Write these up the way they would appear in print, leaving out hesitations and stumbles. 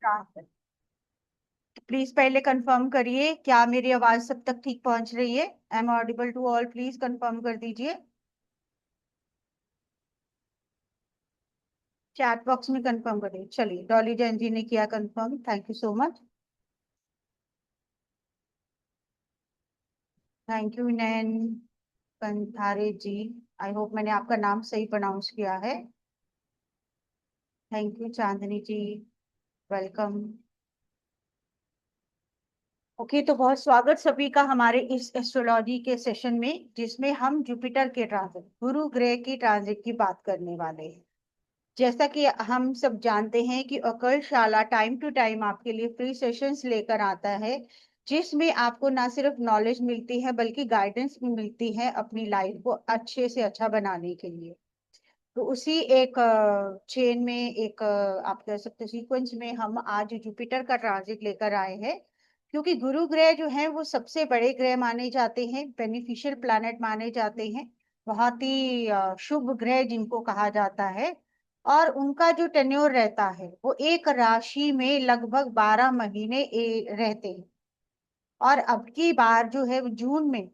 Transfer. Please पहले confirm करिए क्या मेरी आवाज सब तक ठीक पहुंच रही है। I am audible to all, please confirm कर दीजिए। चैट बॉक्स में कंफर्म करिए। चलिए, डॉली जैन जी ने किया confirm, thank you so much. Thank you Nain Kanthare ji. I hope मैंने आपका नाम सही प्रोनाउंस किया है। Thank you Chandni ji, welcome. Okay, तो बहुत स्वागत सभी का हमारे इस एस्ट्रोलॉजी के सेशन में, जिसमें हम जुपिटर के ट्रांजिट, गुरु ग्रह की ट्रांजिट की बात करने वाले हैं। जैसा कि हम सब जानते हैं कि अकल शाला टाइम टू टाइम आपके लिए फ्री सेशंस लेकर आता है, जिसमें आपको ना सिर्फ नॉलेज मिलती है बल्कि गाइडेंस भी मिलती है अपनी लाइफ को अच्छे से अच्छा बनाने के लिए। तो उसी एक चेन में, एक आप कह सकते हैं सीक्वेंस में, हम आज जुपिटर का ट्रांजिट लेकर आए हैं। क्योंकि गुरु ग्रह जो है वो सबसे बड़े ग्रह माने जाते हैं, बेनिफिशियल प्लैनेट माने जाते हैं, बहुत ही शुभ ग्रह जिनको कहा जाता है। और उनका जो टेन्योर रहता है वो एक राशि में लगभग 12 महीने रहते हैं। और अब की बार जो है जून में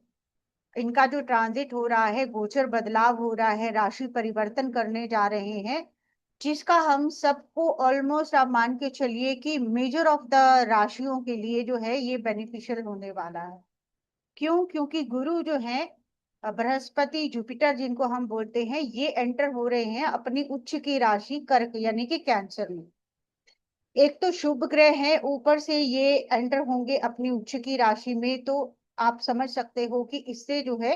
इनका जो ट्रांजिट हो रहा है, गोचर बदलाव हो रहा है, राशि परिवर्तन करने जा रहे हैं, जिसका हम सबको ऑलमोस्ट आप मान के चलिए कि मेजर ऑफ द राशियों के लिए जो है ये बेनिफिशियल होने वाला है। क्यों? क्योंकि गुरु जो है, बृहस्पति जुपिटर जिनको हम बोलते हैं, ये एंटर हो रहे हैं अपनी उच्च की राशि कर्क यानी कि कैंसर में। एक तो शुभ ग्रह है, ऊपर से ये एंटर होंगे अपनी उच्च की राशि में, तो आप समझ सकते हो कि इससे जो है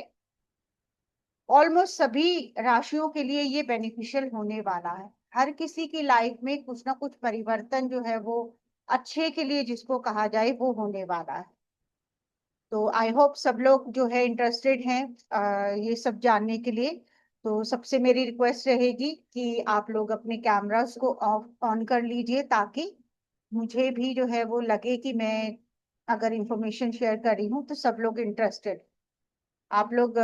ऑलमोस्ट सभी राशियों के लिए ये बेनिफिशियल होने वाला है। हर किसी की लाइफ में कुछ ना कुछ परिवर्तन जो है वो अच्छे के लिए जिसको कहा जाए वो होने वाला है। तो आई होप सब लोग जो है इंटरेस्टेड हैं ये सब जानने के लिए। तो सबसे मेरी रिक्वेस्ट रहेगी कि आप लोग अपने कैमरास को ऑफ ऑन कर लीजिए, ताकि मुझे भी जो है वो लगे कि मैं अगर इंफॉर्मेशन शेयर कर रही हूँ तो सब लोग इंटरेस्टेड। आप लोग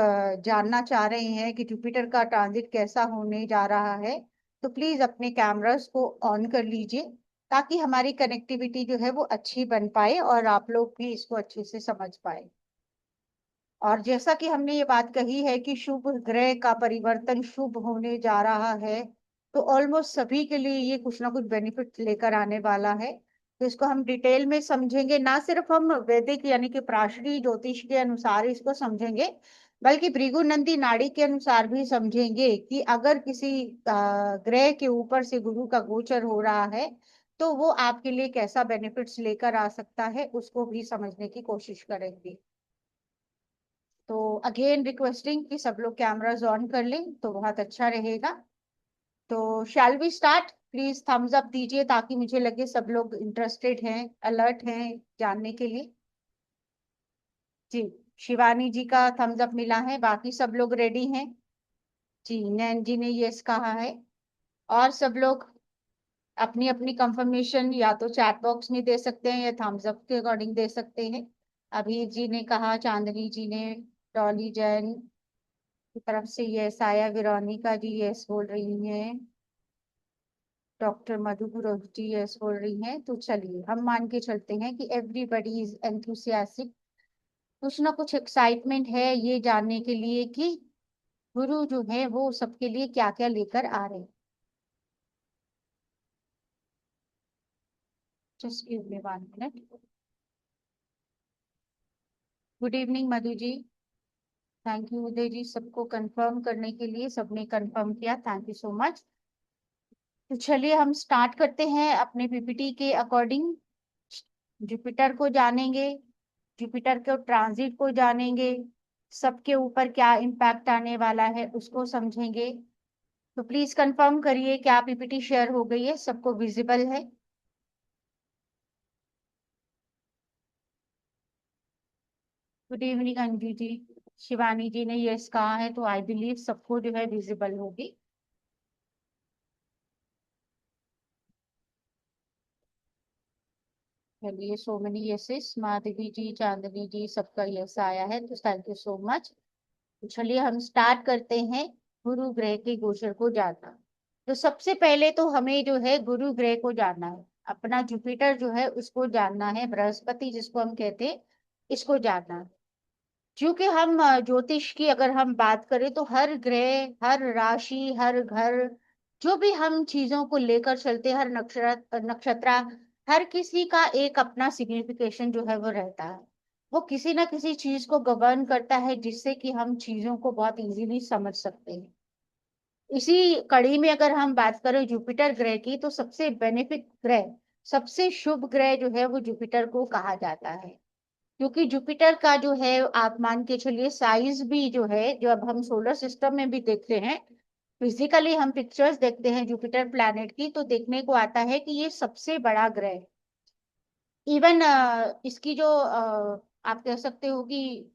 जानना चाह रहे हैं कि जुपिटर का ट्रांजिट कैसा होने जा रहा है, तो प्लीज अपने कैमरास को ऑन कर लीजिए, ताकि हमारी कनेक्टिविटी जो है वो अच्छी बन पाए और आप लोग भी इसको अच्छे से समझ पाए। और जैसा कि हमने ये बात कही है कि शुभ ग्रह का परिवर्तन शुभ होने जा रहा है, तो ऑलमोस्ट सभी के लिए ये कुछ ना कुछ बेनिफिट लेकर आने वाला है। तो इसको हम डिटेल में समझेंगे, ना सिर्फ हम वैदिक यानी कि प्राचीन ज्योतिष के अनुसार इसको समझेंगे, बल्कि भृगु नंदी नाड़ी के अनुसार भी समझेंगे कि अगर किसी ग्रह के ऊपर से गुरु का गोचर हो रहा है तो वो आपके लिए कैसा बेनिफिट्स लेकर आ सकता है, उसको भी समझने की कोशिश करेंगे। तो अगेन रिक्वेस्टिंग कि सब लोग कैमरास ऑन कर लें तो बहुत अच्छा रहेगा। तो shall we start? Please thumbs up दीजिए ताकि मुझे लगे सब लोग इंटरेस्टेड हैं, अलर्ट हैं जानने के लिए। जी, शिवानी जी का थम्स अप मिला है, बाकी सब लोग रेडी हैं? जी, नैन जी ने यस कहा है। और सब लोग अपनी अपनी कंफर्मेशन या तो चैट बॉक्स में दे सकते हैं या थम्स अप के अकॉर्डिंग दे सकते हैं। अभी जी ने कहा, चांदनी जी ने, डॉली जैन की तरफ से यस आया, विरोनिका जी यस बोल रही हैं, डॉक्टर मधु पुरोहित जी यस बोल रही हैं। तो चलिए हम मान के चलते हैं कि एवरीबडी इज एंथुसियास्टिक। कुछ ना कुछ एक्साइटमेंट है ये जानने के लिए कि गुरु जो है वो सबके लिए क्या क्या लेकर आ रहे हैं। Just give me 1 minute. Good evening Madhu ji. Thank you Uday ji, सबको कंफर्म करने के लिए, सबने कंफर्म किया, थैंक यू सो मच। तो चलिए हम स्टार्ट करते हैं अपने पीपीटी के अकॉर्डिंग। जुपिटर को जानेंगे, जुपिटर के ट्रांजिट को जानेंगे, सबके ऊपर क्या इम्पैक्ट आने वाला है उसको समझेंगे। तो प्लीज कंफर्म करिए क्या पीपीटी शेयर हो गई है, सबको विजिबल है? Good evening Anju ji. शिवानी जी ने यस कहा है, तो आई बिलीव सबको जो है विजिबल होगी। चलिए, सो मेनी यसेस, माधवी जी, चांदनी जी, सबका यस आया है, तो थैंक यू सो मच। तो चलिए हम स्टार्ट करते हैं गुरु ग्रह के गोचर को जानना। तो सबसे पहले तो हमें जो है गुरु ग्रह को जानना है। अपना जुपिटर जो है उसको जानना है, बृहस्पति जिसको हम कहते हैं, इसको जानना है। क्योंकि हम ज्योतिष की अगर हम बात करें तो हर ग्रह, हर राशि, हर घर, जो भी हम चीजों को लेकर चलते हैं, हर नक्षत्र, हर किसी का एक अपना सिग्निफिकेशन जो है वो रहता है। वो किसी ना किसी चीज को गवर्न करता है, जिससे कि हम चीजों को बहुत इजीली समझ सकते हैं। इसी कड़ी में अगर हम बात करें जुपिटर ग्रह की, तो सबसे बेनिफिक ग्रह, सबसे शुभ ग्रह जो है वो जुपिटर को कहा जाता है। क्योंकि जुपिटर का जो है, आप मान के चलिए, साइज भी जो है, जब हम सोलर सिस्टम में भी देखते हैं, फिजिकली हम पिक्चर्स देखते हैं जुपिटर प्लैनेट की, तो देखने को आता है कि ये सबसे बड़ा ग्रह है। इवन इसकी जो आप कह सकते हो कि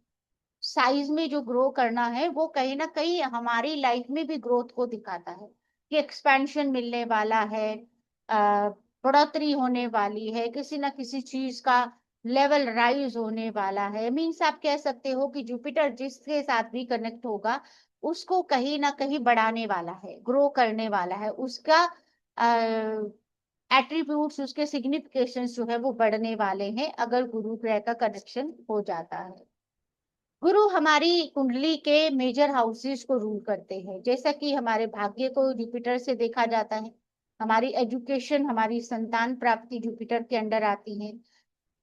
साइज में जो ग्रो करना है, वो कहीं ना कहीं हमारी लाइफ में भी ग्रोथ को दिखाता है कि एक्सपेंशन मिलने वाला है, अ, बढ़ोतरी होने वाली है, किसी ना किसी चीज का लेवल राइज होने वाला है। मीन्स आप कह सकते हो कि जुपिटर जिसके साथ भी कनेक्ट होगा, उसको कहीं ना कहीं बढ़ाने वाला है, ग्रो करने वाला है, उसका एट्रीब्यूट्स, उसके सिग्निफिकेशंस जो है वो बढ़ने वाले हैं अगर गुरु ग्रह का कनेक्शन हो जाता है। गुरु हमारी कुंडली के मेजर हाउसेस को रूल करते हैं। जैसा कि हमारे भाग्य को जुपिटर से देखा जाता है, हमारी एजुकेशन, हमारी संतान प्राप्ति जुपिटर के अंडर आती है।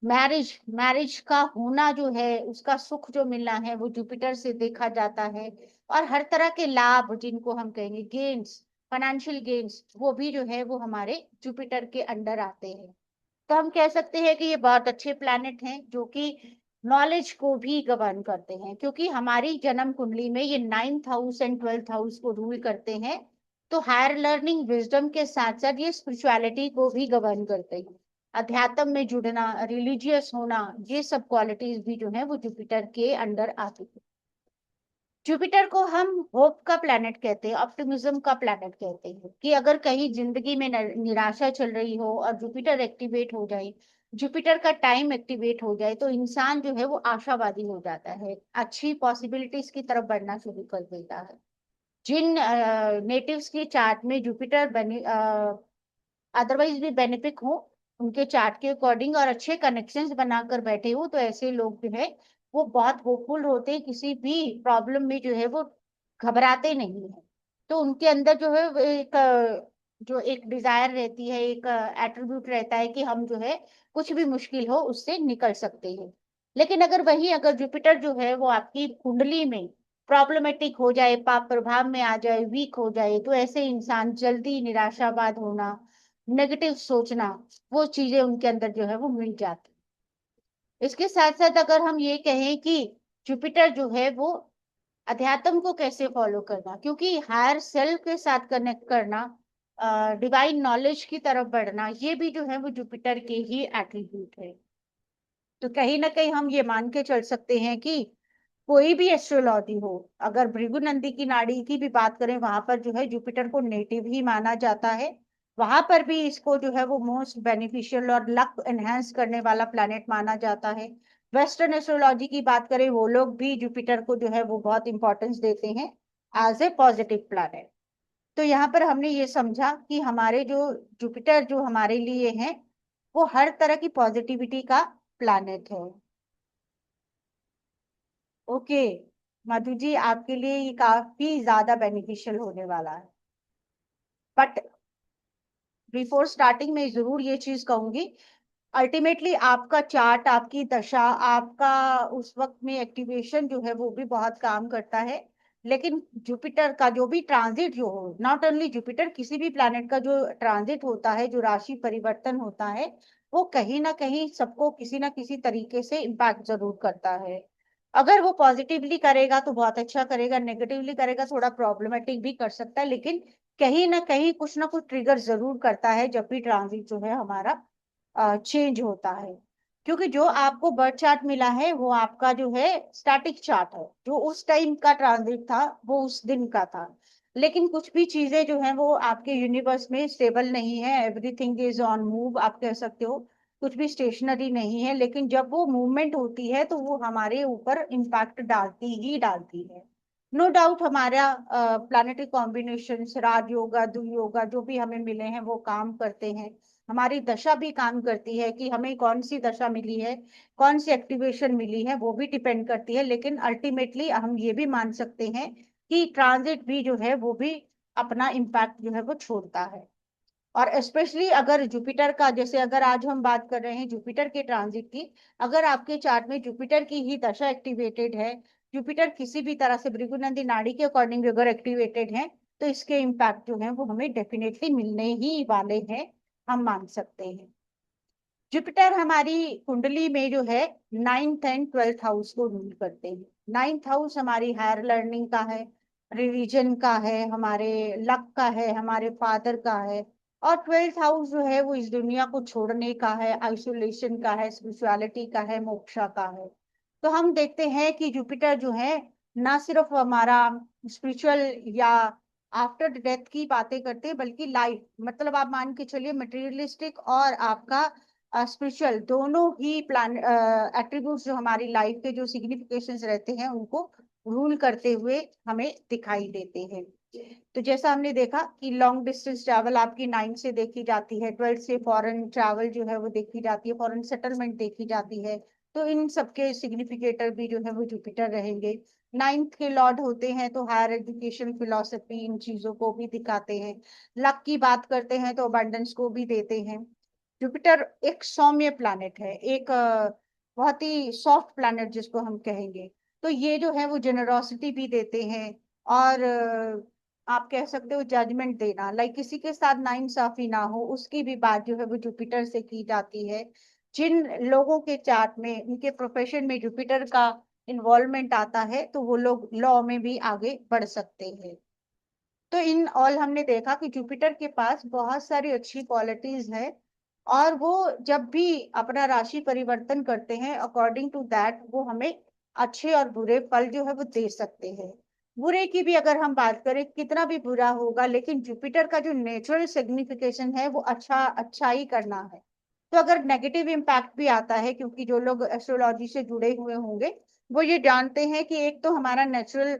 मैरिज, मैरिज का होना जो है, उसका सुख जो मिलना है, वो जुपिटर से देखा जाता है। और हर तरह के लाभ, जिनको हम कहेंगे गेन्स, फाइनेंशियल गेन्स, वो भी जो है वो हमारे जुपिटर के अंडर आते हैं। तो हम कह सकते हैं कि ये बहुत अच्छे प्लैनेट हैं, जो कि नॉलेज को भी गवर्न करते हैं, क्योंकि हमारी जन्म कुंडली में ये 9th house and 12th house को रूल करते हैं। तो हायर लर्निंग, विजडम के साथ साथ ये स्पिरिचुअलिटी को भी गवर्न करते हैं। अध्यात्म में जुड़ना, रिलीजियस होना, ये सब क्वालिटीज भी जो है वो जुपिटर के अंडर आती है। जुपिटर को हम होप का प्लैनेट कहते हैं, ऑप्टिमिज्म का प्लैनेट कहते हैं, कि अगर कहीं जिंदगी में निराशा चल रही हो और जुपिटर एक्टिवेट हो जाए, जुपिटर का टाइम एक्टिवेट हो जाए, तो इंसान जो है वो आशावादी हो जाता है, अच्छी पॉसिबिलिटीज की तरफ बढ़ना शुरू कर देता है। जिन नेटिव्स की चार्ट में जुपिटर बने, अदरवाइज भी बेनिफिक हो, उनके चार्ट के अकॉर्डिंग, और अच्छे कनेक्शंस बनाकर बैठे हो, तो ऐसे लोग जो है वो बहुत होपफुल होते हैं, किसी भी प्रॉब्लम में जो है वो घबराते नहीं है। तो उनके अंदर जो है वो एक जो एक डिजायर रहती है, एक एट्रीब्यूट रहता है कि हम जो है कुछ भी मुश्किल हो उससे निकल सकते हैं। लेकिन अगर जुपिटर जो है वो आपकी कुंडली में प्रॉब्लमेटिक हो जाए, पाप प्रभाव में आ जाए, वीक हो जाए, तो ऐसे इंसान जल्दी निराशावाद होना, नेगेटिव सोचना, वो चीजें उनके अंदर जो है वो मिल जाती। इसके साथ साथ अगर हम ये कहें कि जुपिटर जो है वो अध्यात्म को कैसे फॉलो करना, क्योंकि हायर सेल्फ के साथ कनेक्ट करना, डिवाइन नॉलेज की तरफ बढ़ना, ये भी जो है वो जुपिटर के ही एट्रीब्यूट है। तो कहीं ना कहीं हम ये मान के चल सकते हैं कि कोई भी एस्ट्रोलॉजी हो, अगर भृगु नंदी की नाड़ी की भी बात करें, वहां पर जो है जुपिटर को नेटिव ही माना जाता है। वहां पर भी इसको जो है वो मोस्ट बेनिफिशियल और लक एनहेंस करने वाला प्लैनेट माना जाता है। वेस्टर्न एस्ट्रोलॉजी की बात करें, वो लोग भी जुपिटर को जो है वो बहुत इंपॉर्टेंस देते हैं एज ए पॉजिटिव प्लैनेट। तो यहाँ पर हमने ये समझा कि हमारे जो जुपिटर जो हमारे लिए है, वो हर तरह की पॉजिटिविटी का प्लैनेट है। ओके मधु जी, आपके लिए ये काफी ज्यादा बेनिफिशियल होने वाला है। बट बिफोर स्टार्टिंग में जरूर ये चीज कहूंगी, अल्टीमेटली आपका चार्ट, आपकी दशा, आपका उस वक्त में एक्टिवेशन जो है वो भी बहुत काम करता है। लेकिन जुपिटर का जो भी ट्रांजिट जो हो, नॉट ओनली जुपिटर, किसी भी प्लैनेट का जो ट्रांजिट होता है, जो राशि परिवर्तन होता है, वो कहीं ना कहीं सबको किसी ना किसी तरीके से इम्पैक्ट जरूर करता है। अगर वो पॉजिटिवली करेगा तो बहुत अच्छा करेगा, नेगेटिवली करेगा थोड़ा प्रॉब्लमेटिक भी कर सकता है, लेकिन कहीं ना कुछ ट्रिगर जरूर करता है जब भी ट्रांजिट जो है हमारा चेंज होता है। क्योंकि जो आपको बर्थ चार्ट मिला है वो आपका जो है स्टैटिक चार्ट है, जो उस टाइम का ट्रांजिट था वो उस दिन का था। लेकिन कुछ भी चीजें जो है वो आपके यूनिवर्स में स्टेबल नहीं है, एवरीथिंग इज ऑन मूव, आप कह सकते हो, कुछ भी स्टेशनरी नहीं है। लेकिन जब वो मूवमेंट होती है तो वो हमारे ऊपर इम्पैक्ट डालती ही डालती है। नो डाउट हमारा प्लानिटरी कॉम्बिनेशन, राज योगा, दुर्योगा जो भी हमें मिले हैं वो काम करते हैं। हमारी दशा भी काम करती है कि हमें कौन सी दशा मिली है, कौन सी एक्टिवेशन मिली है, वो भी डिपेंड करती है। लेकिन अल्टीमेटली हम ये भी मान सकते हैं कि ट्रांजिट भी जो है वो भी अपना इम्पैक्ट जो है वो छोड़ता है। और स्पेशली अगर जुपिटर का, जैसे अगर आज हम बात कर रहे हैं जुपिटर के ट्रांजिट की, अगर आपके चार्ट में जुपिटर की ही दशा एक्टिवेटेड है, जुपिटर किसी भी तरह से भृगुनंदी नाड़ी के अकॉर्डिंग अगर एक्टिवेटेड है, तो इसके इम्पैक्ट जो है वो हमें डेफिनेटली मिलने ही वाले हैं, हम मान सकते हैं। जुपिटर हमारी कुंडली में जो है 9th एंड 12th हाउस को रूल करते हैं। 9th हाउस हमारी हायर लर्निंग का है, रिलीजन का है, हमारे लक का है, हमारे फादर का है। और 12th हाउस जो है वो इस दुनिया को छोड़ने का है, आइसोलेशन का है, स्पिरिचुअलिटी का है, मोक्षा का है। तो हम देखते हैं कि जुपिटर जो है ना सिर्फ हमारा स्पिरिचुअल या आफ्टर डेथ की बातें करते हैं, बल्कि लाइफ, मतलब आप मान के चलिए मटेरियलिस्टिक और आपका स्पिरिचुअल दोनों ही प्लान एट्रीब्यूट्स जो हमारी लाइफ के जो सिग्निफिकेशंस रहते हैं उनको रूल करते हुए हमें दिखाई देते हैं। तो जैसा हमने देखा कि लॉन्ग डिस्टेंस ट्रैवल आपकी 9 से देखी जाती है, 12 से फॉरेन ट्रैवल जो है वो देखी जाती है, फॉरेन सेटलमेंट देखी जाती है। तो इन सबके सिग्निफिकेटर भी जो है वो जुपिटर रहेंगे। 9th के लॉर्ड होते हैं तो हायर एजुकेशन, फिलोसफी, इन चीजों को भी दिखाते हैं। लक की बात करते हैं तो अबंडेंस को भी देते हैं। जुपिटर एक सौम्य प्लैनेट है, एक बहुत ही सॉफ्ट प्लैनेट जिसको हम कहेंगे। तो ये जो है वो जेनरोसिटी भी देते हैं। और आप कह सकते हो जजमेंट देना, लाइक किसी के साथ नाइंसाफी ना हो उसकी भी बात जो है वो जुपिटर से की जाती है। जिन लोगों के चार्ट में उनके प्रोफेशन में जुपिटर का इन्वॉल्वमेंट आता है तो वो लोग लॉ में भी आगे बढ़ सकते हैं। तो इन ऑल हमने देखा कि जुपिटर के पास बहुत सारी अच्छी क्वालिटीज है। और वो जब भी अपना राशि परिवर्तन करते हैं अकॉर्डिंग टू दैट वो हमें अच्छे और बुरे फल जो है वो दे सकते हैं। बुरे की भी अगर हम बात करें, कितना भी बुरा होगा लेकिन जुपिटर का जो नेचुरल सिग्निफिकेशन है वो अच्छा अच्छा ही करना है। तो अगर नेगेटिव इम्पैक्ट भी आता है, क्योंकि जो लोग एस्ट्रोलॉजी से जुड़े हुए होंगे वो ये जानते हैं कि एक तो हमारा नेचुरल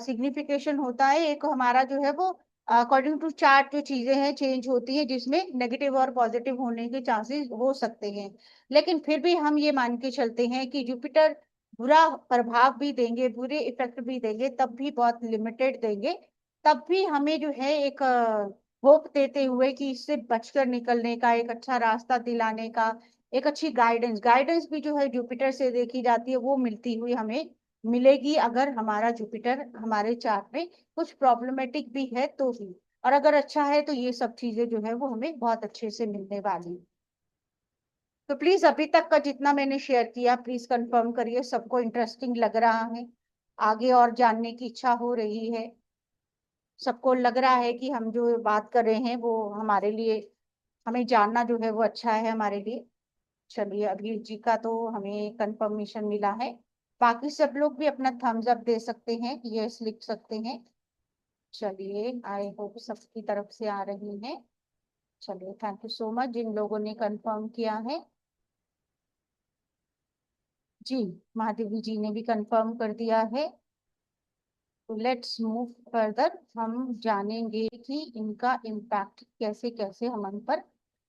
सिग्निफिकेशन होता है, एक हमारा जो है वो अकॉर्डिंग टू चार्ट जो चीजें हैं चेंज होती है, जिसमें नेगेटिव और पॉजिटिव होने के चांसेस हो सकते हैं। लेकिन फिर भी हम ये मान के चलते हैं कि जुपिटर बुरा प्रभाव भी देंगे, बुरे इफेक्ट भी देंगे, तब भी बहुत लिमिटेड देंगे। तब भी हमें जो है एक होप देते हुए कि इससे बचकर निकलने का, एक अच्छा रास्ता दिलाने का, एक अच्छी गाइडेंस गाइडेंस भी जो है जुपिटर से देखी जाती है, वो मिलती हुई हमें मिलेगी अगर हमारा जुपिटर हमारे चार्ट में कुछ प्रॉब्लमेटिक भी है तो ही। और अगर अच्छा है तो ये सब चीजें जो है वो हमें बहुत अच्छे से मिलने वाली। तो प्लीज अभी तक का जितना मैंने शेयर किया प्लीज कंफर्म करिए सबको इंटरेस्टिंग लग रहा है, आगे और जानने की इच्छा हो रही है, सबको लग रहा है कि हम जो बात कर रहे हैं वो हमारे लिए, हमें जानना जो है वो अच्छा है हमारे लिए। चलिए अभी जी का तो हमें कंफर्मेशन मिला है। बाकी सब लोग भी अपना थम्स अप दे सकते हैं, यस लिख सकते हैं। चलिए आई होप सबकी तरफ से आ रही है। चलिए थैंक यू सो मच जिन लोगों ने कंफर्म किया है। जी, महादेवी जी ने भी कंफर्म कर दिया है। तो लेट्स मूव फर्दर, हम जानेंगे कि इनका इम्पैक्ट कैसे कैसे हम पर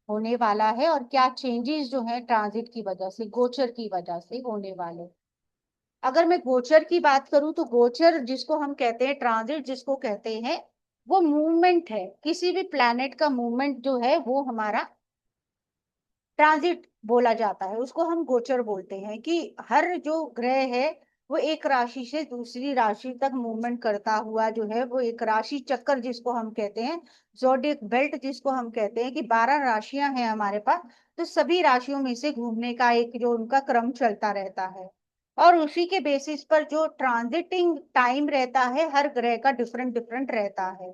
होने वाला है और क्या चेंजेस जो है ट्रांजिट की वजह से, गोचर की वजह से होने वाले। अगर मैं गोचर की बात करूं तो गोचर जिसको हम कहते हैं, ट्रांजिट जिसको कहते हैं, वो मूवमेंट है, किसी भी प्लैनेट का मूवमेंट जो है वो हमारा ट्रांजिट बोला जाता है, उसको हम गोचर बोलते हैं। कि हर जो ग्रह है वो एक राशि से दूसरी राशि तक मूवमेंट करता हुआ जो है वो एक राशि चक्कर जिसको हम कहते हैं, जोडिक बेल्ट जिसको हम कहते हैं, कि 12 राशियां हैं हमारे पास। तो सभी राशियों में से घूमने का एक जो उनका क्रम चलता रहता है। और उसी के बेसिस पर जो ट्रांजिटिंग टाइम रहता है हर ग्रह का डिफरेंट डिफरेंट रहता है।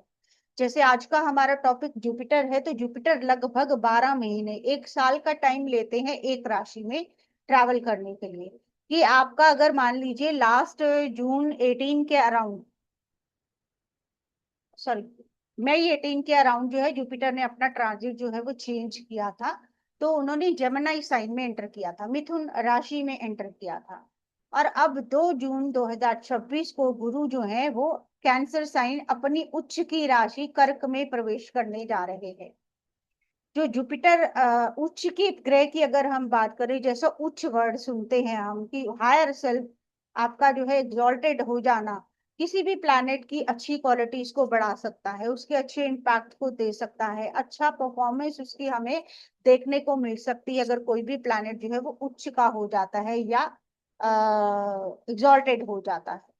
जैसे आज का हमारा टॉपिक जुपिटर है, तो जुपिटर लगभग 12 महीने, एक साल का टाइम लेते हैं एक राशि में ट्रैवल करने के लिए। कि आपका अगर मान लीजिए लास्ट जून 18 के अराउंड, सॉरी मई 18 के अराउंड जो है जुपिटर ने अपना ट्रांजिट जो है वो चेंज किया था। तो उन्होंने जेमिनी साइन में एंटर किया था, मिथुन राशि में एंटर किया था। और अब 2 जून 2026 को गुरु जो है वो कैंसर साइन अपनी उच्च की राशि कर्क में प्रवेश करने जा रहे हैं। जो जुपिटर उच्च की ग्रह की अगर हम बात करें, जैसा उच्च वर्ड सुनते हैं हम कि हायर सेल्फ, आपका जो है एग्जॉल्टेड हो जाना, किसी भी प्लैनेट की अच्छी क्वालिटीज को बढ़ा सकता है, उसके अच्छे इम्पैक्ट को दे सकता है, अच्छा परफॉर्मेंस उसकी हमें देखने को मिल सकती है अगर कोई भी प्लैनेट जो है वो उच्च का हो जाता है या एग्जॉल्टेड हो जाता है।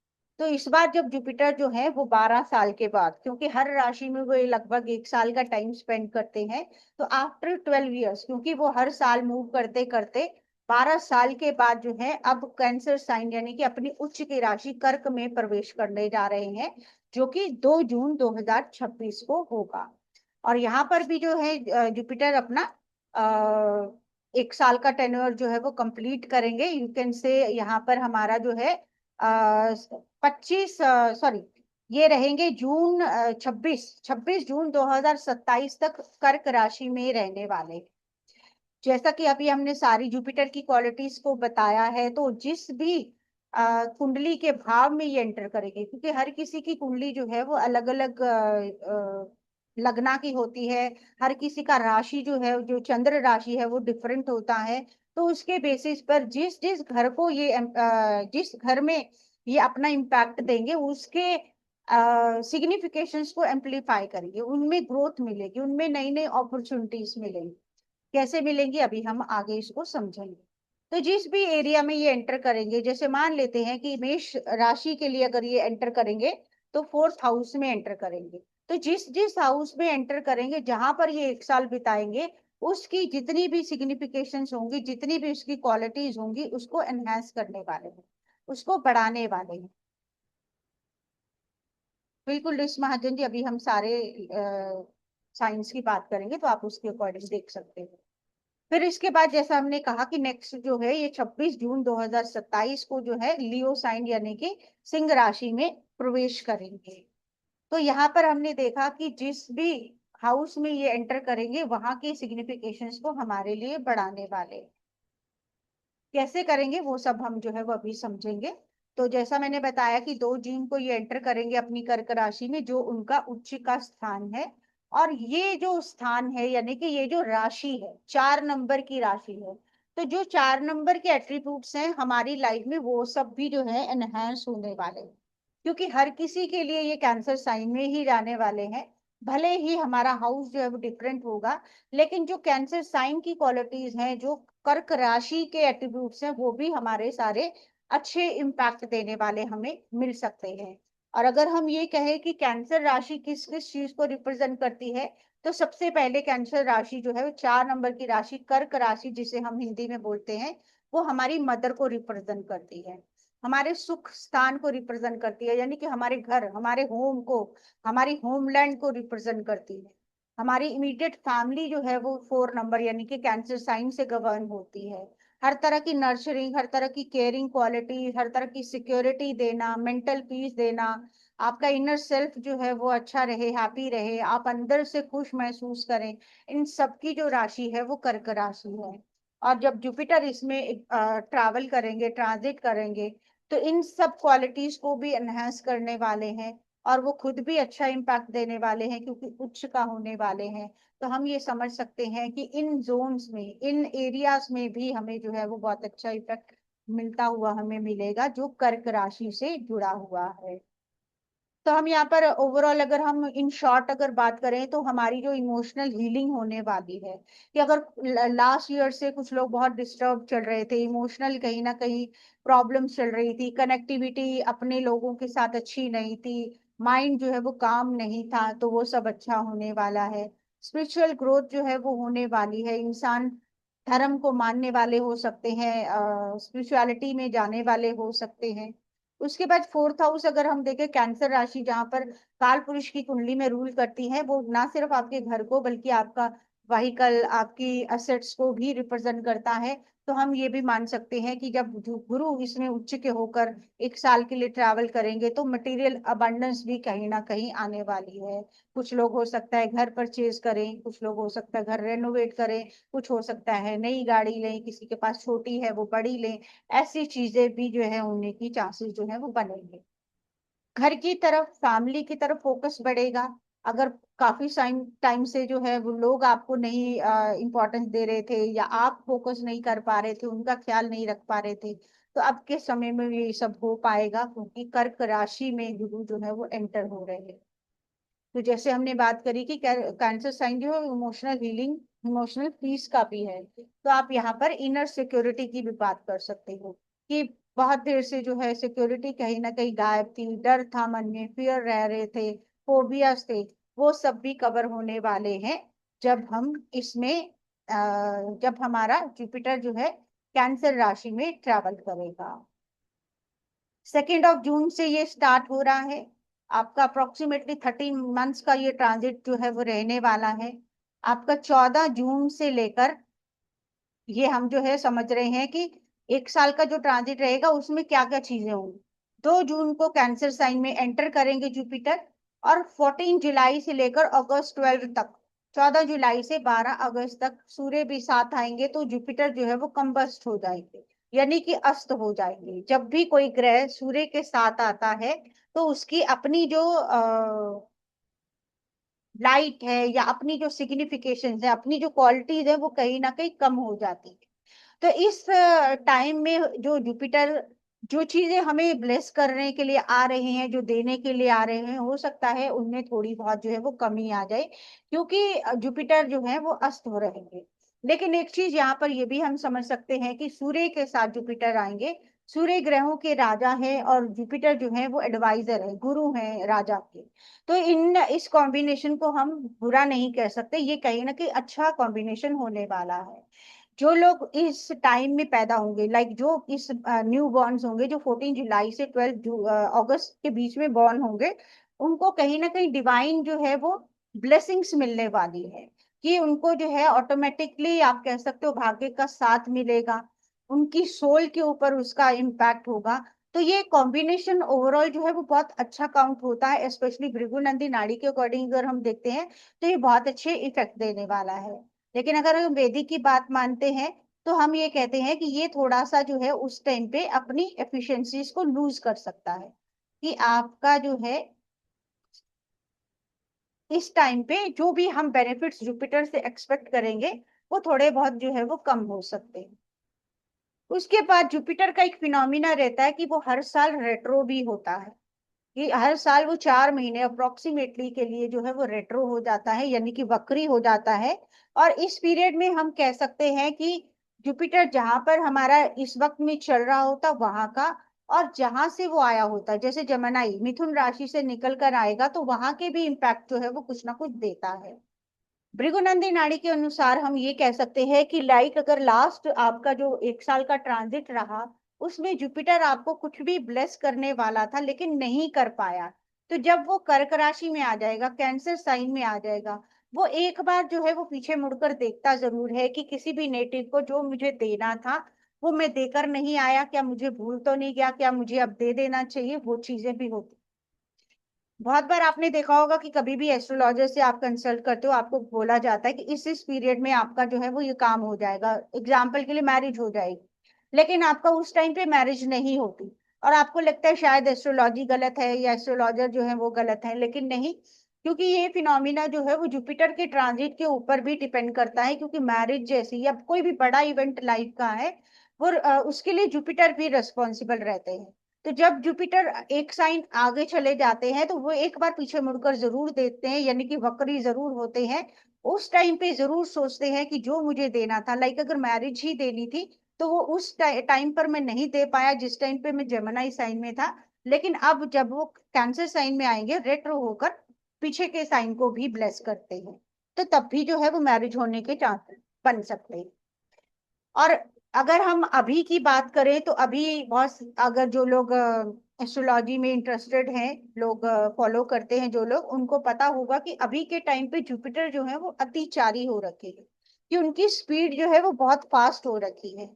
तो इस बार जब जुपिटर जो है वो 12 साल के बाद, क्योंकि हर राशि में वो लगभग 1 साल का टाइम स्पेंड करते हैं, तो आफ्टर 12 ईयर्स, क्योंकि वो हर साल मूव करते करते 12 साल के बाद जो है अब कैंसर साइन यानी कि अपनी उच्च की राशि कर्क में प्रवेश करने जा रहे हैं, जो कि 2 जून 2026 को होगा। और यहाँ पर भी जो है जुपिटर अपना 1 साल का टेन्योर जो है वो कंप्लीट करेंगे। यू कैन से यहाँ पर हमारा जो है 25 ये रहेंगे जून 26 जून 2027 तक कर्क राशि में रहने वाले। जैसा कि अभी हमने सारी जुपिटर की क्वालिटीज को बताया है, तो जिस भी कुंडली के भाव में ये एंटर करेंगे, क्योंकि हर किसी की कुंडली जो है वो अलग अलग लग्ना की होती है, हर किसी का राशि जो है, जो चंद्र राशि है वो डिफरेंट होता है। तो उसके बेसिस पर जिस जिस घर को ये जिस घर में ये अपना इम्पैक्ट देंगे, उसके सिग्निफिकेशंस को एम्पलीफाई करेंगे, उनमें ग्रोथ मिलेगी, उनमें नई नई अपॉर्चुनिटीज मिलेंगी। कैसे मिलेंगी अभी हम आगे इसको समझेंगे। तो जिस भी एरिया में ये एंटर करेंगे, जैसे मान लेते हैं कि मेष राशि के लिए अगर ये एंटर करेंगे तो 4th हाउस में एंटर करेंगे। तो जिस जिस हाउस में एंटर करेंगे, जहां पर ये 1 साल बिताएंगे, उसकी जितनी भी सिग्निफिकेशंस होंगी, जितनी भी उसकी क्वालिटीज होंगी, उसको एनहेंस करने वाले हैं, उसको बढ़ाने वाले हैं। बिल्कुल इस महाजन जी, अभी हम सारे साइंस की बात करेंगे तो आप उसके अकॉर्डिंग देख सकते हैं। फिर इसके बाद जैसा हमने कहा कि नेक्स्ट जो है ये 26 जून 2027 को जो है लियो साइन यानी कि सिंह राशि में प्रवेश करेंगे। तो यहाँ पर हमने देखा कि जिस भी हाउस में ये एंटर करेंगे, वहां की सिग्निफिकेशंस को हमारे लिए बढ़ाने वाले। कैसे करेंगे वो सब हम जो है वो अभी समझेंगे। तो जैसा मैंने बताया कि 2 जून को ये एंटर करेंगे अपनी कर्क राशि में, जो उनका उच्च का स्थान है। और ये जो स्थान है यानी कि ये जो राशि है, 4 नंबर की राशि है, तो जो 4 नंबर के एट्रीब्यूट्स हैं हमारी लाइफ में, वो सब भी जो है एनहेंस होने वाले हैं। क्योंकि हर किसी के लिए ये कैंसर साइन में ही जाने वाले हैं। भले ही हमारा हाउस जो है वो डिफरेंट होगा, लेकिन जो कैंसर साइन की क्वालिटीज हैं, जो कर्क राशि के एट्रीब्यूट्स हैं, वो भी हमारे सारे अच्छे इम्पैक्ट देने वाले हमें मिल सकते हैं। और अगर हम ये कहें कि कैंसर राशि किस किस चीज को रिप्रेजेंट करती है, तो सबसे पहले कैंसर राशि जो है वो 4 नंबर की राशि कर्क राशि, जिसे हम हिंदी में बोलते हैं, वो हमारी मदर को रिप्रेजेंट करती है, हमारे सुख स्थान को रिप्रेजेंट करती है, यानी कि हमारे घर, हमारे होम को, हमारी होमलैंड को रिप्रेजेंट करती है। हमारी इमीडिएट फैमिली जो है वो 4 नंबर यानी कि कैंसर साइन से गवर्न होती है। हर तरह की नर्चरिंग, हर तरह की केयरिंग क्वालिटी, हर तरह की सिक्योरिटी देना, मेंटल पीस देना, आपका इनर सेल्फ जो है वो अच्छा रहे, हैप्पी रहे, आप अंदर से खुश महसूस करें, इन सब की जो राशि है वो कर्क राशि है। और जब जुपिटर इसमें ट्रैवल करेंगे, ट्रांजिट करेंगे, तो इन सब क्वालिटीज को भी एनहेंस करने वाले हैं, और वो खुद भी अच्छा इम्पैक्ट देने वाले हैं क्योंकि उच्च का होने वाले हैं। तो हम ये समझ सकते हैं कि इन जोन्स में, इन एरियाज में भी हमें जो है वो बहुत अच्छा इफेक्ट मिलता हुआ हमें मिलेगा, जो कर्क राशि से जुड़ा हुआ है। तो हम यहाँ पर ओवरऑल अगर हम इन शॉर्ट अगर बात करें, तो हमारी जो इमोशनल हीलिंग होने वाली है, कि अगर लास्ट ईयर से कुछ लोग बहुत डिस्टर्ब चल रहे थे, इमोशनल कहीं ना कहीं प्रॉब्लम्स चल रही थी, कनेक्टिविटी अपने लोगों के साथ अच्छी नहीं थी, माइंड जो है वो काम नहीं था, तो वो सब अच्छा होने वाला है। स्पिरिचुअल ग्रोथ जो है वो होने वाली है। इंसान धर्म को मानने वाले हो सकते हैं, स्पिरिचुअलिटी में जाने वाले हो सकते हैं। उसके बाद 4th हाउस अगर हम देखें, कैंसर राशि जहां पर काल पुरुष की कुंडली में रूल करती है, वो ना सिर्फ आपके घर को बल्कि आपका व्हीकल, आपकी असेट्स को भी रिप्रेजेंट करता है। तो हम ये भी मान सकते हैं कि जब गुरु इसमें उच्च के होकर 1 साल के लिए ट्रैवल करेंगे, तो मटेरियल अबंडेंस भी कहीं ना कहीं आने वाली है। कुछ लोग हो सकता है घर परचेज करें, कुछ लोग हो सकता है घर रेनोवेट करें, कुछ हो सकता है नई गाड़ी लें, किसी के पास छोटी है वो बड़ी लें। ऐसी चीजें भी जो है होने की चांसेस जो है वो बनेंगे। घर की तरफ, फैमिली की तरफ फोकस बढ़ेगा, अगर काफी टाइम से जो है वो लोग आपको नहीं इम्पोर्टेंस दे रहे थे, या आप फोकस नहीं कर पा रहे थे, उनका ख्याल नहीं रख पा रहे थे, तो अब के समय में ये सब हो पाएगा, क्योंकि कर्क राशि में गुरु जो है वो एंटर हो रहे हैं। तो जैसे हमने बात करी कि कैंसर साइन जो है इमोशनल हीलिंग, इमोशनल पीस का भी है, तो आप यहाँ पर इनर सिक्योरिटी की भी बात कर सकते हो कि बहुत देर से जो है सिक्योरिटी कहीं ना कहीं गायब थी, डर था मन में, फियर रह रहे थे, फोबियाज थे, वो सब भी कवर होने वाले हैं जब हम इसमें जब हमारा जुपिटर जो है कैंसर राशि में ट्रैवल करेगा। 2 जून से ये स्टार्ट हो रहा है। आपका अप्रोक्सीमेटली 13 मंथ्स का ये ट्रांजिट जो है वो रहने वाला है। आपका 14 जून से लेकर ये हम जो है समझ रहे हैं कि 1 साल का जो ट्रांजिट रहेगा उसमें क्या क्या चीजें होंगी। 2 जून को कैंसर साइन में एंटर करेंगे जुपिटर, और 14 जुलाई से लेकर अगस्त 12 तक, 14 जुलाई से 12 अगस्त तक सूर्य भी साथ आएंगे, तो जुपिटर जो है वो कंबस्ट हो जाएंगे, यानी कि अस्त हो जाएंगे। जब भी कोई ग्रह सूर्य के साथ आता है तो उसकी अपनी जो लाइट है या अपनी जो सिग्निफिकेशन है, अपनी जो क्वालिटीज है, वो कहीं ना कहीं कम हो जाती है। तो इस टाइम में जो जुपिटर जो चीजें हमें ब्लेस करने के लिए आ रहे हैं, जो देने के लिए आ रहे हैं, हो सकता है उनमें थोड़ी बहुत जो है वो कमी आ जाए, क्योंकि जुपिटर जो है वो अस्त हो रहेंगे। लेकिन एक चीज यहाँ पर ये भी हम समझ सकते हैं कि सूर्य के साथ जुपिटर आएंगे। सूर्य ग्रहों के राजा है और जुपिटर जो है वो एडवाइजर है, गुरु है राजा के। तो इन इस कॉम्बिनेशन को हम बुरा नहीं कह सकते, ये कहीं ना कहीं अच्छा कॉम्बिनेशन होने वाला है। जो लोग इस टाइम में पैदा होंगे, लाइक जो इस न्यू बॉर्न्स होंगे, जो 14 जुलाई से 12 अगस्त के बीच में बॉर्न होंगे, उनको कहीं ना कहीं डिवाइन जो है वो ब्लेसिंग्स मिलने वाली है, कि उनको जो है ऑटोमेटिकली आप कह सकते हो भाग्य का साथ मिलेगा, उनकी सोल के ऊपर उसका इम्पैक्ट होगा। तो ये कॉम्बिनेशन ओवरऑल जो है वो बहुत अच्छा काउंट होता है, स्पेशली भृगु नंदी नाड़ी के अकॉर्डिंग अगर हम देखते हैं तो ये बहुत अच्छे इफेक्ट देने वाला है। लेकिन अगर हम वैदिक की बात मानते हैं तो हम ये कहते हैं कि ये थोड़ा सा जो है उस टाइम पे अपनी एफिशिएंसीज को लूज कर सकता है, कि आपका जो है इस टाइम पे जो भी हम बेनिफिट्स जुपिटर से एक्सपेक्ट करेंगे वो थोड़े बहुत जो है वो कम हो सकते हैं। उसके बाद जुपिटर का एक फिनोमिना रहता है कि वो हर साल रेट्रो भी होता है, कि हर साल वो 4 महीने अप्रोक्सीमेटली के लिए जो है वो रेट्रो हो जाता है, यानी कि वक्री हो जाता है। और इस पीरियड में हम कह सकते हैं कि जुपिटर जहां पर हमारा इस वक्त में चल रहा होता वहां का, और जहां से वो आया होता है, जैसे जमनाई मिथुन राशि से निकल कर आएगा तो वहां के भी इम्पैक्ट जो है वो कुछ ना कुछ देता है। भृगुनंदी नाड़ी के अनुसार हम ये कह सकते हैं कि लाइक अगर लास्ट आपका जो 1 साल का ट्रांजिट रहा उसमें जुपिटर आपको कुछ भी ब्लेस करने वाला था लेकिन नहीं कर पाया, तो जब वो कर्क राशि में आ जाएगा, कैंसर साइन में आ जाएगा, वो एक बार जो है वो पीछे मुड़कर देखता जरूर है कि किसी भी नेटिव को जो मुझे देना था वो मैं देकर नहीं आया, क्या मुझे भूल तो नहीं गया, क्या मुझे अब दे देना चाहिए, वो चीजें भी होती। बहुत बार आपने देखा होगा कि कभी भी एस्ट्रोलॉजर से आप कंसल्ट करते हो, आपको बोला जाता है कि इस पीरियड में आपका जो है वो ये काम हो जाएगा, एग्जाम्पल के लिए मैरिज हो जाएगी, लेकिन आपका उस टाइम पे मैरिज नहीं होती, और आपको लगता है शायद एस्ट्रोलॉजी गलत है या एस्ट्रोलॉजर जो है वो गलत है, लेकिन नहीं, क्योंकि ये फिनोमिना जो है वो जुपिटर के ट्रांजिट के ऊपर भी डिपेंड करता है, क्योंकि मैरिज जैसी या कोई भी बड़ा इवेंट लाइफ का है वो उसके लिए जुपिटर भी रिस्पॉन्सिबल रहते हैं। तो जब जुपिटर एक साइन आगे चले जाते हैं तो वो एक बार पीछे मुड़कर जरूर देखते हैं, यानी कि वक्री जरूर होते हैं। उस टाइम पे जरूर सोचते हैं कि जो मुझे देना था, लाइक अगर मैरिज ही देनी थी तो वो उस टाइम पर मैं नहीं दे पाया जिस टाइम पे मैं जेमिनी साइन में था, लेकिन अब जब वो कैंसर साइन में आएंगे रेट्रो होकर पीछे के साइन को भी ब्लेस करते हैं, तो तब भी जो है वो मैरिज होने के चांस बन सकते हैं। और अगर हम अभी की बात करें तो अभी बहुत, अगर जो लोग एस्ट्रोलॉजी में इंटरेस्टेड हैं, लोग फॉलो करते हैं जो लोग, उनको पता होगा कि अभी के टाइम पे जुपिटर जो है वो अतिचारी हो रखे हैं, कि उनकी स्पीड जो है वो बहुत फास्ट हो रखी है।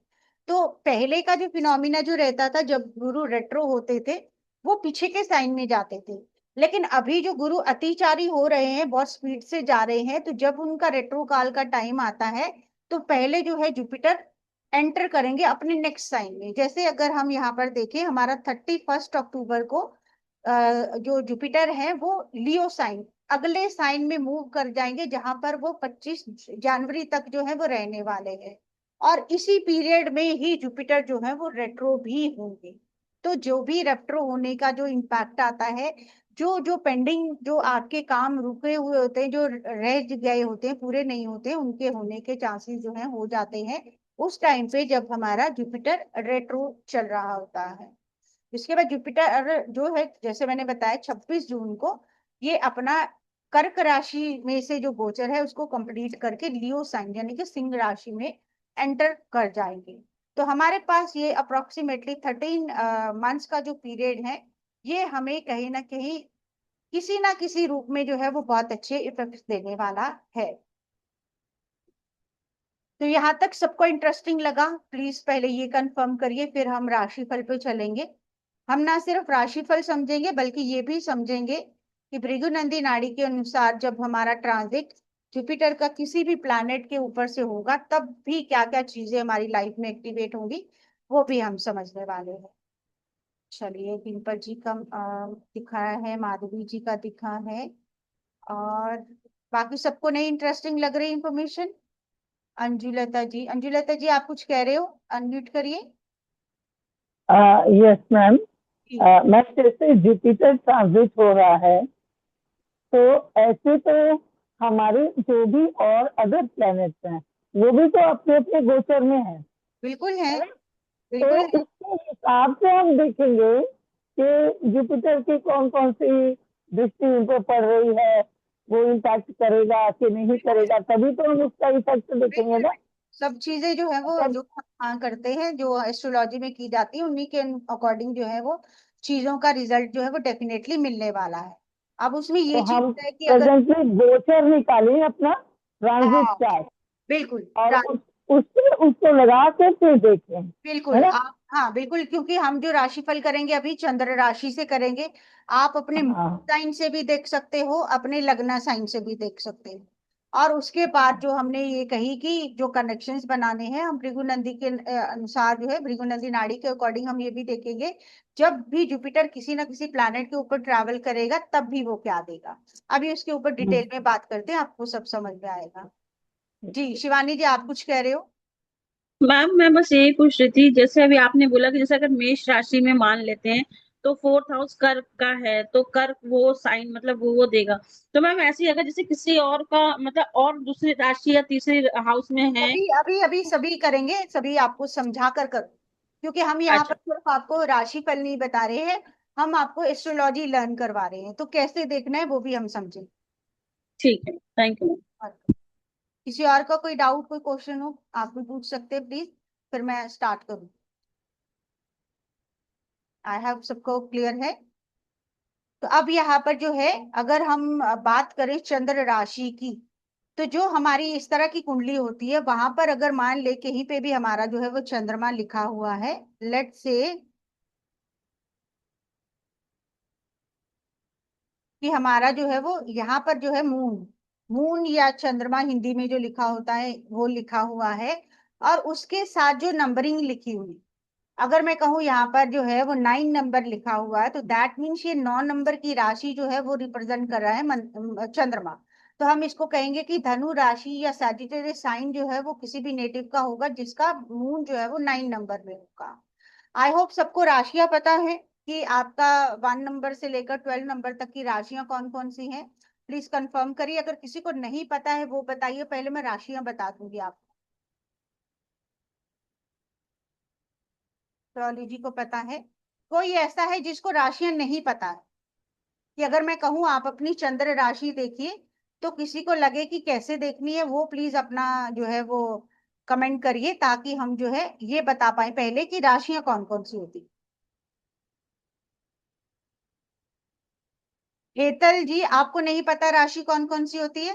तो पहले का जो फिनोमिना जो रहता था जब गुरु रेट्रो होते थे वो पीछे के साइन में जाते थे, लेकिन अभी जो गुरु अतिचारी हो रहे हैं, बहुत स्पीड से जा रहे हैं, तो जब उनका रेट्रो काल का टाइम आता है तो पहले जो है जुपिटर एंटर करेंगे अपने नेक्स्ट साइन में। जैसे अगर हम यहाँ पर देखें, हमारा 31 अक्टूबर को जो जुपिटर है वो लियो साइन अगले साइन में मूव कर जाएंगे जहां पर वो 25 जनवरी तक जो है वो रहने वाले हैं। और इसी पीरियड में ही जुपिटर जो है वो रेट्रो भी होंगे। तो जो भी रेट्रो होने का जो इम्पैक्ट आता है, जो जो पेंडिंग, जो आपके काम रुके हुए होते हैं, जो रह गए होते हैं, पूरे नहीं होते, उनके होने के चांसेस जो है हो जाते हैं उस टाइम पे जब हमारा जुपिटर रेट्रो चल रहा होता है। इसके बाद जुपिटर जो है, जैसे मैंने बताया 26 जून को ये अपना कर्क राशि में से जो गोचर है उसको कंप्लीट करके लियो साइन यानी कि सिंह राशि में एंटर कर जाएंगे। तो हमारे पास ये अप्रोक्सीमेटली 13 मंथ्स का जो पीरियड है, ये हमें कहीं ना किसी रूप में जो है वो बहुत अच्छे इफेक्ट देने वाला है। तो यहाँ तक सबको इंटरेस्टिंग लगा? प्लीज पहले ये कंफर्म करिए, फिर हम राशिफल पे चलेंगे। हम ना सिर्फ राशिफल समझेंगे बल्कि ये भी समझेंगे कि भृगुनंदी नाड़ी के अनुसार जब हमारा ट्रांजिट जुपिटर का किसी भी प्लैनेट के ऊपर से होगा तब भी क्या क्या चीजें हमारी लाइफ में एक्टिवेट होंगी, वो भी हम समझने वाले हैं। चलिए, डिम्पल जी का दिखा है, माधवी जी का दिखा है, और बाकी सबको नहीं इंटरेस्टिंग लग रही इंफॉर्मेशन? अंजुलता जी, अंजुलता जी आप कुछ कह रहे हो? अनम्यूट करिए। Yes ma'am. जी। मैम जैसे जुपिटर ट्रांजिट हो रहा है, तो ऐसे तो हमारे जो भी और अदर प्लैनेट्स हैं वो भी तो अपने अपने गोचर में बिल्कुल है। है ना? तो बिल्कुल है। उसके हिसाब से हम देखेंगे कि जुपिटर की कौन कौन सी दृष्टि उन पर पड़ रही है, वो इम्पैक्ट करेगा कि नहीं बिल्कुल है। करेगा, तभी तो हम उसका इफेक्ट देखेंगे बिल्कुल ना। सब चीजें जो है वो अगर जो हाँ करते हैं, जो एस्ट्रोलॉजी में की जाती है उन्हीं के अकॉर्डिंग जो है वो चीजों का रिजल्ट जो है वो डेफिनेटली मिलने वाला है। अब उसमें तो ये चीज हम है कि अगर प्रेजेंटली गोचर निकालें अपना ट्रांजिट हाँ चार्ट, बिल्कुल और उससे उसको लगा के फिर देखें, है बिल्कुल ना? आप हाँ बिल्कुल, क्योंकि हम जो राशिफल करेंगे अभी चंद्र राशि से करेंगे। आप अपने हाँ। साइन से भी देख सकते हो, अपने लग्न साइन से भी देख सकते हो। और उसके बाद जो हमने ये कही कि जो कनेक्शंस बनाने हैं हम भृगु नंदी के अनुसार जो है भृगु नंदी नाड़ी के अकॉर्डिंग हम ये भी देखेंगे जब भी जुपिटर किसी ना किसी प्लैनेट के ऊपर ट्रैवल करेगा तब भी वो क्या देगा। अभी उसके ऊपर हम्म। डिटेल में बात करते हैं, आपको सब समझ में आएगा। जी शिवानी जी, आप कुछ कह रहे हो? मैम मैं बस यही पूछ रही थी, जैसे अभी आपने बोला कि जैसे अगर मेष राशि में मान लेते हैं तो फोर्थ हाउस कर्क का है, तो कर्क वो साइन मतलब वो देगा। तो मैम ऐसे ही अगर जैसे किसी और का मतलब और दूसरी राशि या तीसरी हाउस में है। अभी अभी अभी सभी करेंगे, सभी आपको समझा कर करो, क्योंकि हम यहाँ पर अच्छा। सिर्फ आपको राशिफल नहीं बता रहे हैं, हम आपको एस्ट्रोलॉजी लर्न करवा रहे हैं, तो कैसे देखना है वो भी हम समझें। ठीक है, थैंक यू। और किसी और का कोई डाउट, कोई क्वेश्चन हो आप भी पूछ सकते हैं प्लीज, फिर मैं स्टार्ट करूँ। आई हैव सबको क्लियर है? तो अब यहाँ पर जो है, अगर हम बात करें चंद्र राशि की, तो जो हमारी इस तरह की कुंडली होती है वहां पर अगर मान ले कहीं पे भी हमारा जो है वो चंद्रमा लिखा हुआ है, लेट से कि हमारा जो है वो यहाँ पर जो है मून, मून या चंद्रमा हिंदी में जो लिखा होता है वो लिखा हुआ है, और उसके साथ जो नंबरिंग लिखी हुई, अगर मैं कहूँ यहाँ पर जो है वो 9 नंबर लिखा हुआ है, तो दैट मीन्स ये 9 नंबर की राशि जो है वो रिप्रेजेंट कर रहा है चंद्रमा। तो हम इसको कहेंगे कि धनु राशि या सैजिटेरियस साइन जो है वो किसी भी नेटिव का होगा जिसका मून जो है वो 9 नंबर में होगा। आई होप सबको राशियां पता है कि आपका 1 नंबर से लेकर 12 नंबर तक की राशियां कौन कौन सी हैं। प्लीज कंफर्म करिए, अगर किसी को नहीं पता है वो बताइए, पहले मैं राशियां बता दूंगी आपको। एस्ट्रोलॉजी को पता है? कोई ऐसा है जिसको राशियां नहीं पता है? कि अगर मैं कहूँ आप अपनी चंद्र राशि देखिए, तो किसी को लगे कि कैसे देखनी है, वो प्लीज अपना जो है वो कमेंट करिए, ताकि हम जो है ये बता पाए पहले कि राशियां कौन कौन सी होती। हेतल जी, आपको नहीं पता राशि कौन कौन सी होती है?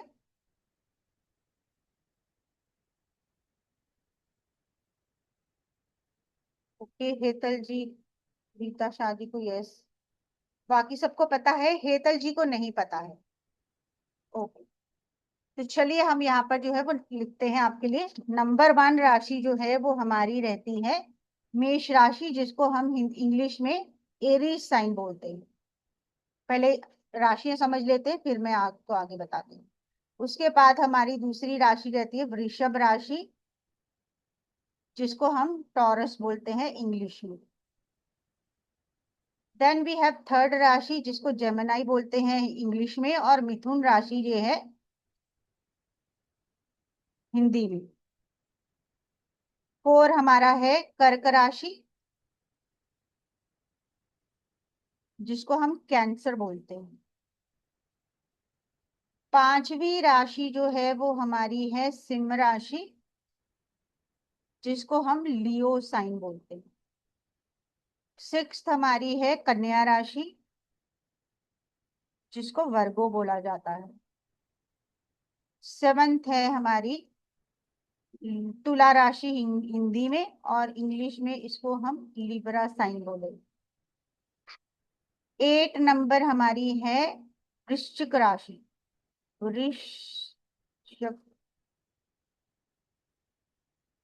ओके हेतल जी, रीता शाह जी को यस, बाकी सबको पता है, हेतल जी को नहीं पता है। ओके, तो चलिए हम यहाँ पर जो है वो लिखते हैं आपके लिए। नंबर 1 राशि जो है वो हमारी रहती है मेष राशि, जिसको हम इंग्लिश में एरीज साइन बोलते हैं। पहले राशियां समझ लेते हैं, फिर मैं आपको आगे बताती हूँ। उसके बाद हमारी दूसरी राशि रहती है वृषभ राशि, जिसको हम टॉरस बोलते हैं इंग्लिश में। देन वी हैव थर्ड राशि, जिसको जेमिनाई बोलते हैं इंग्लिश में, और मिथुन राशि ये है हिंदी में। फोर हमारा है कर्क राशि, जिसको हम कैंसर बोलते हैं। पांचवी राशि जो है वो हमारी है सिंह राशि, जिसको हम लियो साइन बोलते हैं। सिक्स्थ हमारी है कन्या राशि, जिसको वर्गो बोला जाता है। सेवंथ है हमारी तुला राशि हिंदी में, और इंग्लिश में इसको हम लिब्रा साइन बोले। 8 नंबर हमारी है वृश्चिक राशि, वृश्चिक,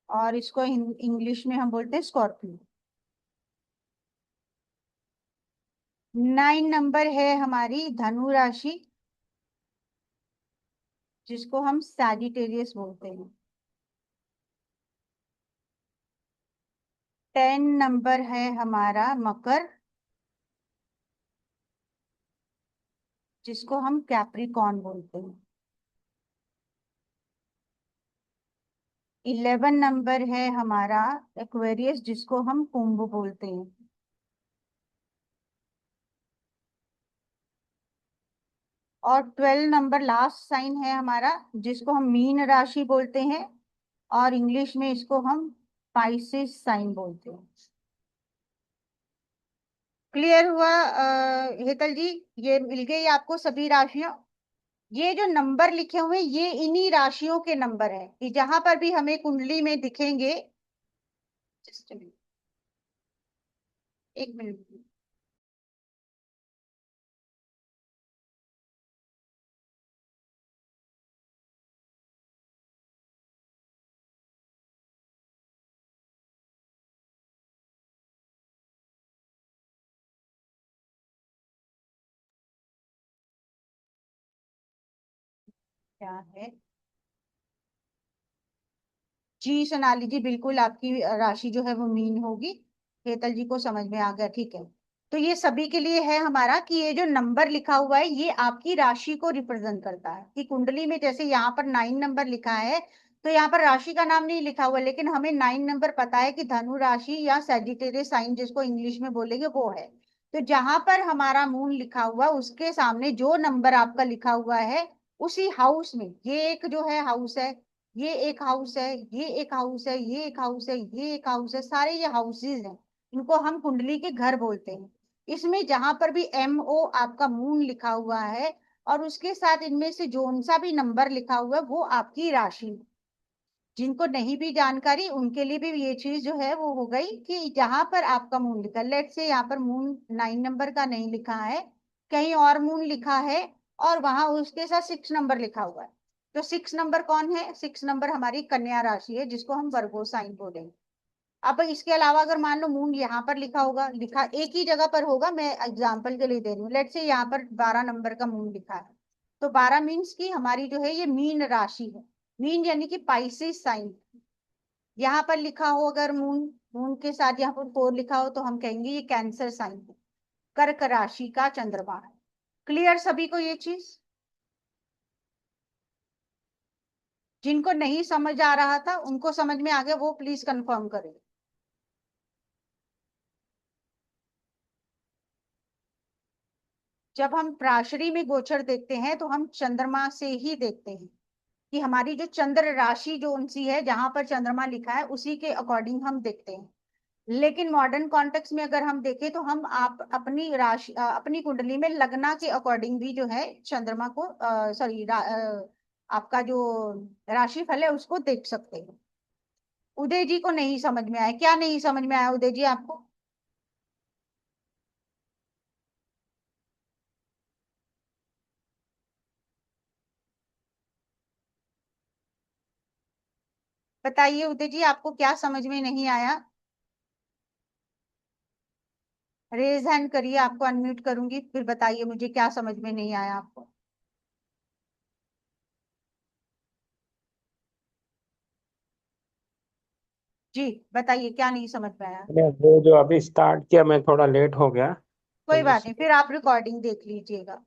और इसको इंग्लिश में हम बोलते हैं स्कॉर्पियो। 9 नंबर है हमारी धनु राशि, जिसको हम सैजिटेरियस बोलते हैं। 10 नंबर है हमारा मकर, जिसको हम कैप्रिकॉर्न बोलते हैं। 11 नंबर है हमारा एक्वेरियस, जिसको हम कुंभ बोलते हैं। और 12 नंबर लास्ट साइन है हमारा, जिसको हम मीन राशि बोलते हैं, और इंग्लिश में इसको हम पाइसेस साइन बोलते हैं। क्लियर हुआ हेतल जी? ये मिल गई आपको सभी राशियां। ये जो नंबर लिखे हुए हैं ये इन्हीं राशियों के नंबर हैं, कि जहां पर भी हमें कुंडली में दिखेंगे। Just a minute, एक मिनट। क्या है जी सोनाली जी, बिल्कुल आपकी राशि जो है वो मीन होगी। हेतल जी को समझ में आ गया, ठीक है। तो ये सभी के लिए है हमारा कि ये जो नंबर लिखा हुआ है ये आपकी राशि को रिप्रेजेंट करता है, कि कुंडली में जैसे यहाँ पर 9 नंबर लिखा है, तो यहाँ पर राशि का नाम नहीं लिखा हुआ, लेकिन हमें 9 नंबर पता है कि धनु राशि या सैजिटेरियस साइन जिसको इंग्लिश में बोलेंगे वो है। तो जहां पर हमारा मून लिखा हुआ उसके सामने जो नंबर आपका लिखा हुआ है, उसी हाउस में, ये एक जो है हाउस है, ये एक हाउस है, ये एक हाउस है, ये एक हाउस है, ये एक हाउस है, सारे ये हाउसेज हैं, इनको हम कुंडली के घर बोलते हैं। इसमें जहां पर भी MO आपका मून लिखा हुआ है, और उसके साथ इनमें से जोन सा भी नंबर लिखा हुआ है, वो आपकी राशि है। जिनको नहीं भी जानकारी उनके लिए भी ये चीज जो है वो हो गई, कि जहां पर आपका मून लिखा, लेट से यहाँ पर मून 9 नंबर का नहीं लिखा है, कहीं और मून लिखा है, और वहां उसके साथ 6 नंबर लिखा हुआ है, तो 6 नंबर कौन है? 6 नंबर हमारी कन्या राशि है, जिसको हम वर्गो साइन बोलेंगे। अब इसके अलावा अगर मान लो मून यहाँ पर लिखा होगा, लिखा एक ही जगह पर होगा, मैं एग्जाम्पल के लिए दे रही हूँ, लेट से यहाँ पर 12 नंबर का मून लिखा है, तो 12 मीन्स की हमारी जो है ये मीन राशि है। मीन यानी कि पाइसेस साइन। यहाँ पर लिखा हो अगर मून, मून के साथ यहाँ पर 4 लिखा हो, तो हम कहेंगे ये कैंसर साइन है, कर्क राशि का चंद्रमा है। क्लियर सभी को ये चीज? जिनको नहीं समझ आ रहा था उनको समझ में आ गया, वो प्लीज कंफर्म करें। जब हम प्राशरी में गोचर देखते हैं तो हम चंद्रमा से ही देखते हैं, कि हमारी जो चंद्र राशि जो उनसी है, जहां पर चंद्रमा लिखा है उसी के अकॉर्डिंग हम देखते हैं। लेकिन मॉडर्न कॉन्टेक्स्ट में अगर हम देखें तो हम आप अपनी राशि अपनी कुंडली में लगना के अकॉर्डिंग भी जो है चंद्रमा को सॉरी आपका जो राशिफल है उसको देख सकते हैं। उदय जी को नहीं समझ में आया, क्या नहीं समझ में आया उदय जी आपको? बताइए उदय जी, आपको क्या समझ में नहीं आया? रेज हैंड करिए, आपको अनम्यूट करूंगी, फिर बताइए मुझे क्या समझ में नहीं आया आपको। जी बताइए, क्या नहीं समझ में आया। वो जो अभी स्टार्ट किया, मैं थोड़ा लेट हो गया कोई तो बात नहीं, उसमें। फिर आप रिकॉर्डिंग देख लीजिएगा,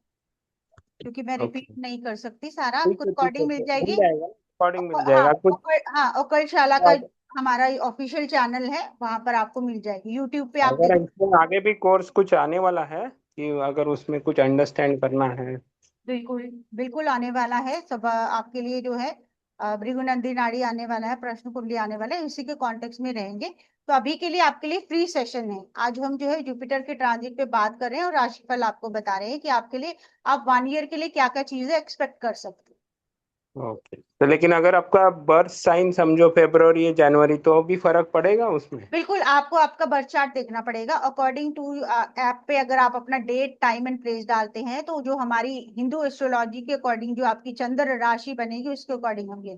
क्योंकि मैं रिपीट ओके, नहीं कर सकती सारा, ठीक आपको है ठीक है, रिकॉर्डिंग मिल तो मिल जाएगी। जाएगा, रिकॉर्डिंग मिल हाँ, जाएगा कुछ। हाँ, ओकलशाला का हमारा ऑफिशियल चैनल है, वहां पर आपको मिल जाएगी, यूट्यूब पे आप अगर देखो। इसमें आगे भी कोर्स कुछ आने वाला है कि अगर उसमें कुछ अंडरस्टैंड करना है। बिल्कुल बिल्कुल आने वाला है सब, आपके लिए जो है भृगुनंदी नाड़ी आने वाला है, प्रश्न कुंडली आने वाला है, इसी के कॉन्टेक्स्ट में रहेंगे। तो अभी के लिए आपके लिए फ्री सेशन है, आज हम जो है जुपिटर के ट्रांजिट पे बात कर रहे हैं और राशिफल आपको बता रहे हैं कि आपके लिए आप 1 ईयर के लिए क्या क्या चीजें एक्सपेक्ट कर सकते हैं। ओके, तो लेकिन अगर आपका बर्थ साइन समझो फरवरी या जनवरी, तो भी फर्क पड़ेगा उसमें? बिल्कुल, आपको आपका बर्थ चार्ट देखना पड़ेगा अकॉर्डिंग टू ऐप पे। अगर आप अपना डेट टाइम एंड प्लेस डालते हैं तो जो हमारी हिंदू एस्ट्रोलॉजी के अकॉर्डिंग जो आपकी चंद्र राशि बनेगी उसके अकॉर्डिंग हम ये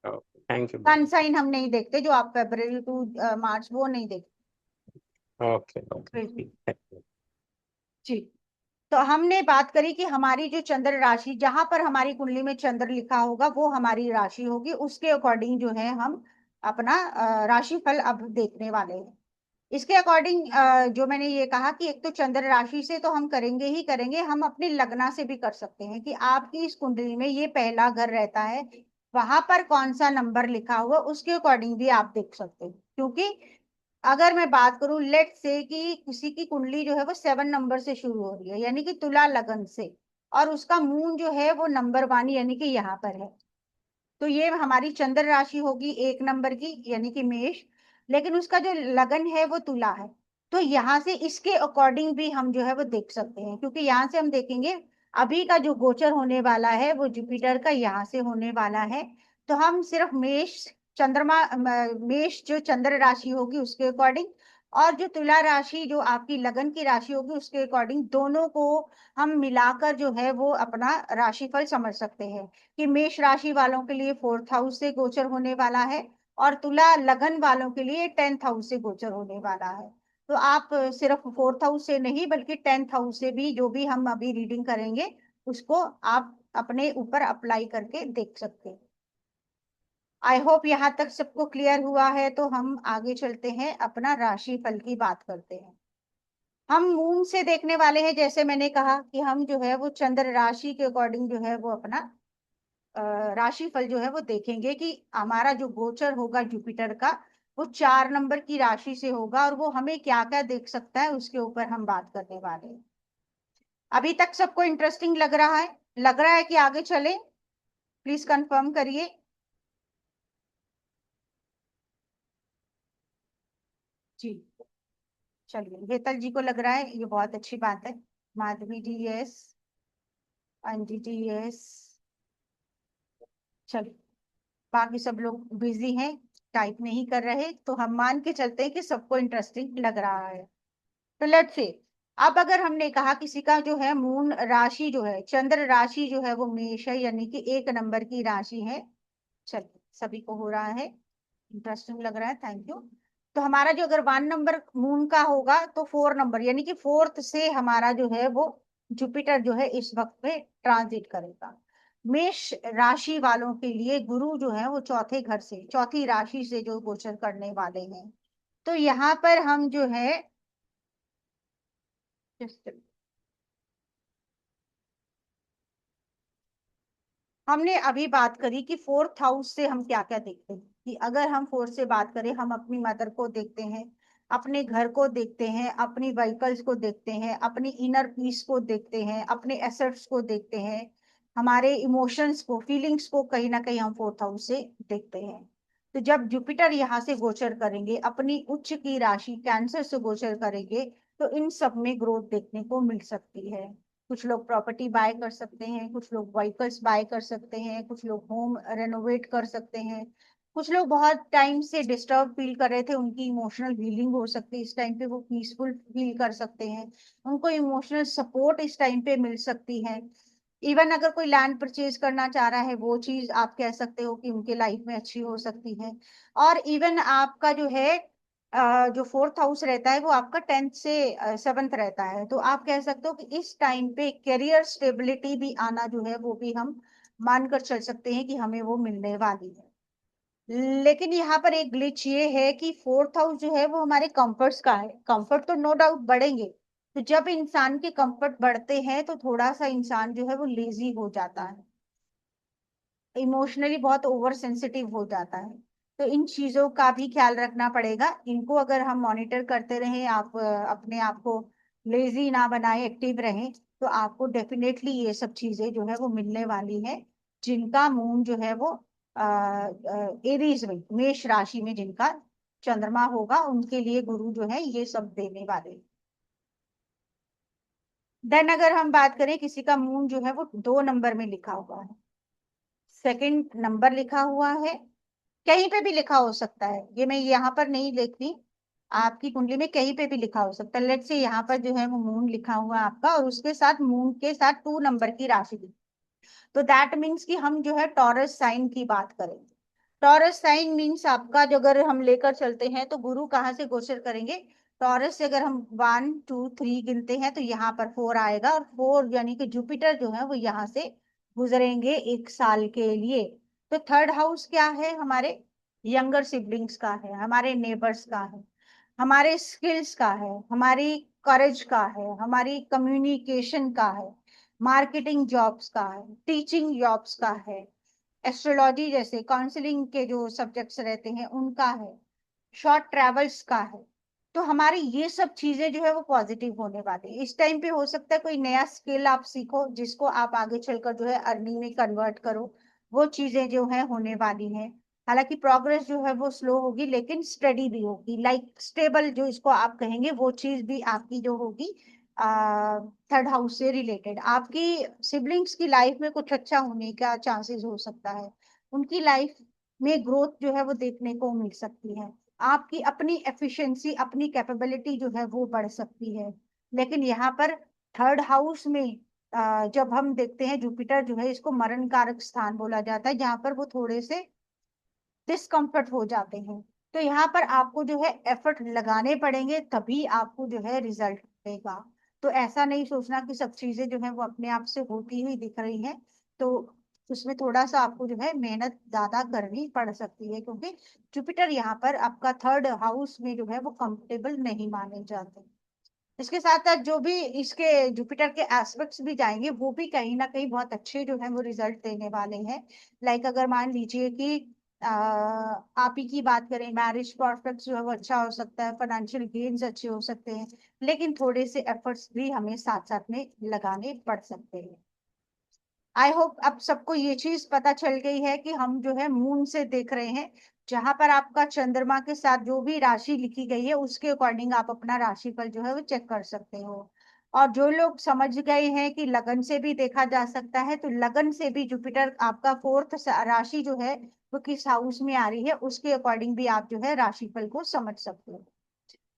thank you son ma'am. Sign हम नहीं देखते, जो आप फरवरी टू मार्च वो नहीं देखते। ओके ओके, बिल्कुल ठीक है। जी। तो हमने बात करी कि हमारी जो चंद्र राशि, जहां पर हमारी कुंडली में चंद्र लिखा होगा वो हमारी राशि होगी, उसके अकॉर्डिंग जो है हम अपना राशिफल अब देखने वाले हैं। इसके अकॉर्डिंग जो मैंने ये कहा कि एक तो चंद्र राशि से तो हम करेंगे ही करेंगे, हम अपनी लगना से भी कर सकते हैं कि आपकी इस कुंडली में ये पहला घर रहता है, वहां पर कौन सा नंबर लिखा हुआ उसके अकॉर्डिंग भी आप देख सकते हैं। क्योंकि अगर मैं बात करूं लेट से कि किसी की कुंडली जो है वो 7 नंबर से शुरू हो रही है, यानी कि तुला लगन से, और उसका मून जो है वो नंबर 1 यानी कि यहाँ पर है, तो ये हमारी चंद्र राशि होगी 1 नंबर की यानी कि मेष, लेकिन उसका जो लगन है वो तुला है। तो यहाँ से इसके अकॉर्डिंग भी हम जो है वो देख सकते हैं, क्योंकि यहाँ से हम देखेंगे अभी का जो गोचर होने वाला है वो जुपिटर का यहाँ से होने वाला है। तो हम सिर्फ मेष चंद्रमा मेष जो चंद्र राशि होगी उसके अकॉर्डिंग, और जो तुला राशि जो आपकी लगन की राशि होगी उसके अकॉर्डिंग, दोनों को हम मिलाकर जो है वो अपना राशिफल समझ सकते हैं कि मेष राशि वालों के लिए 4th हाउस से गोचर होने वाला है, और तुला लगन वालों के लिए 10th हाउस से गोचर होने वाला है। तो आप सिर्फ 4th हाउस से नहीं बल्कि 10th हाउस से भी जो भी हम अभी रीडिंग करेंगे उसको आप अपने ऊपर अप्लाई करके देख सकते हैं। आई होप यहाँ तक सबको क्लियर हुआ है, तो हम आगे चलते हैं, अपना राशिफल की बात करते हैं। हम मून से देखने वाले हैं, जैसे मैंने कहा कि हम जो है वो चंद्र राशि के अकॉर्डिंग जो है वो अपना राशिफल जो है वो देखेंगे कि हमारा जो गोचर होगा जुपिटर का वो 4 नंबर की राशि से होगा, और वो हमें क्या क्या देख सकता है उसके ऊपर हम बात करने वाले हैं। अभी तक सबको इंटरेस्टिंग लग रहा है कि आगे चले? प्लीज कंफर्म करिए। जी चलिए, हेतल जी को लग रहा है, ये बहुत अच्छी बात है। माधवी जी यस, अंजी जी यस। चलिए, बाकी सब लोग बिजी हैं, टाइप नहीं कर रहे, तो हम मान के चलते हैं कि सबको इंटरेस्टिंग लग रहा है। तो लेट्स से, अब अगर हमने कहा किसी का जो है मून राशि जो है चंद्र राशि जो है वो मेष है, यानी कि 1 नंबर की राशि है। चलिए, सभी को हो रहा है, इंटरेस्टिंग लग रहा है, थैंक यू। तो हमारा जो अगर 1 नंबर मून का होगा तो 4 नंबर यानी कि 4th से हमारा जो है वो जुपिटर जो है इस वक्त में ट्रांजिट करेगा। मेष राशि वालों के लिए गुरु जो है वो चौथे घर से, चौथी राशि से जो गोचर करने वाले हैं। तो यहाँ पर हम जो है हमने अभी बात करी कि 4th हाउस से हम क्या क्या देखते हैं, कि अगर हम 4th से बात करें, हम अपनी मदर को देखते हैं, अपने घर को देखते हैं, अपनी व्हीकल्स को देखते हैं, अपनी इनर पीस को देखते हैं, अपने एसेट्स को देखते हैं, हमारे इमोशंस को, फीलिंग्स को कहीं ना कहीं हम 4th हाउस से देखते हैं। तो जब जुपिटर यहाँ से गोचर करेंगे, अपनी उच्च की राशि कैंसर से गोचर करेंगे, तो इन सब में ग्रोथ देखने को मिल सकती है। कुछ लोग प्रॉपर्टी बाय कर सकते हैं, कुछ लोग व्हीकल्स बाय कर सकते हैं, कुछ लोग होम रेनोवेट कर सकते हैं, कुछ लोग बहुत टाइम से डिस्टर्ब फील कर रहे थे, उनकी इमोशनल हीलिंग हो सकती है, इस टाइम पे वो पीसफुल फील कर सकते हैं, उनको इमोशनल सपोर्ट इस टाइम पे मिल सकती है। इवन अगर कोई लैंड परचेज करना चाह रहा है, वो चीज आप कह सकते हो कि उनके लाइफ में अच्छी हो सकती है। और इवन आपका जो है जो 4th हाउस रहता है वो आपका 10th से 7th रहता है। तो आप कह सकते हो कि इस टाइम पे करियर स्टेबिलिटी भी आना जो है वो भी हम मानकर चल सकते हैं कि हमें वो मिलने वाली है। लेकिन यहाँ पर एक ग्लिच ये है कि 4th हाउस जो है वो हमारे कंफर्ट्स का है। कंफर्ट तो नो डाउट बढ़ेंगे, तो जब इंसान के कंफर्ट बढ़ते हैं तो थोड़ा सा इंसान जो है वो लेजी हो जाता है, इमोशनली बहुत ओवर सेंसिटिव हो जाता है। तो इन चीजों का भी ख्याल रखना पड़ेगा। इनको अगर हम मॉनिटर करते रहें, आप अपने आप को लेजी ना बनाए, एक्टिव रहें, तो आपको डेफिनेटली ये सब चीजें जो है वो मिलने वाली है। जिनका मून जो है वो एरीज में, मेष राशि में जिनका चंद्रमा होगा, उनके लिए गुरु जो है ये सब देने वाले। देन अगर हम बात करें किसी का मून जो है वो 2 नंबर में लिखा हुआ है, सेकंड नंबर लिखा हुआ है, कहीं पे भी लिखा हो सकता है, ये मैं यहाँ पर नहीं लिख रही, आपकी कुंडली में कहीं पे भी लिखा हो सकता है। लेट्स से यहाँ पर जो है वो मून लिखा हुआ है आपका, और उसके साथ मून के साथ 2 नंबर की राशि लिखी, तो दैट मीन्स कि हम जो है टॉरस साइन की बात करेंगे। टॉरस साइन मीन्स आपका जो, अगर हम लेकर चलते हैं तो गुरु कहाँ से गोचर करेंगे, टॉरस से अगर हम 1 2 3 गिनते हैं तो यहाँ पर 4 आएगा, और 4 यानी कि जुपिटर जो है वो यहाँ से गुजरेंगे 1 साल के लिए। तो थर्ड हाउस क्या है, हमारे यंगर सिबलिंग्स का है, हमारे नेबर्स का है, हमारे स्किल्स का है, हमारी करेज का है, हमारी कम्युनिकेशन का है, मार्केटिंग जॉब्स का है, टीचिंग जॉब्स का है, एस्ट्रोलॉजी जैसे काउंसलिंग के जो सब्जेक्ट्स रहते हैं उनका है, शॉर्ट ट्रेवल्स का है। तो हमारी ये सब चीजें जो है वो पॉजिटिव होने वाली है। इस टाइम पे हो सकता है कोई नया स्किल आप सीखो जिसको आप आगे चलकर जो है अर्निंग में कन्वर्ट करो, वो चीजें जो है होने वाली हैं। हालांकि प्रोग्रेस जो है वो स्लो होगी लेकिन स्टडी भी होगी, लाइक स्टेबल जो इसको आप कहेंगे, वो चीज भी आपकी जो होगी थर्ड हाउस से रिलेटेड। आपकी सिबलिंग्स की लाइफ में कुछ अच्छा होने का चांसेस हो सकता है, उनकी लाइफ में ग्रोथ जो है वो देखने को मिल सकती है, आपकी अपनी एफिशिएंसी, अपनी कैपेबिलिटी जो है वो बढ़ सकती है। लेकिन यहाँ पर थर्ड हाउस में जब हम देखते हैं, जुपिटर जो है इसको मरण कारक स्थान बोला जाता है, जहाँ पर वो थोड़े से डिस्कम्फर्ट हो जाते हैं। तो यहाँ पर आपको जो है एफर्ट लगाने पड़ेंगे, तभी आपको जो है रिजल्ट मिलेगा। तो ऐसा नहीं सोचना कि सब चीजें जो है वो अपने आप से होती हुई दिख रही हैं, तो उसमें थोड़ा सा आपको जो है मेहनत ज्यादा करनी पड़ सकती है, क्योंकि जुपिटर यहाँ पर आपका थर्ड हाउस में जो है वो कंफर्टेबल नहीं माने जाते। इसके साथ साथ जो भी इसके जुपिटर के एस्पेक्ट्स भी जाएंगे, वो भी कहीं ना कहीं बहुत अच्छे जो है वो रिजल्ट देने वाले हैं। लाइक अगर मान लीजिए कि आप ही की बात करें, मैरिज प्रॉस्पेक्ट्स जो है वो अच्छा हो सकता है, फाइनेंशियल गेन्स अच्छे हो सकते हैं, लेकिन थोड़े से एफर्ट्स भी हमें साथ साथ में लगाने पड़ सकते हैं। आई होप अब सबको ये चीज पता चल गई है कि हम जो है मून से देख रहे हैं, जहां पर आपका चंद्रमा के साथ जो भी राशि लिखी गई है उसके अकॉर्डिंग आप अपना राशिफल जो है वो चेक कर सकते हो। और जो लोग समझ गए हैं कि लगन से भी देखा जा सकता है, तो लगन से भी जुपिटर आपका 4th राशि जो है वो किस हाउस में आ रही है उसके अकॉर्डिंग भी आप जो है राशिफल को समझ सकते हो।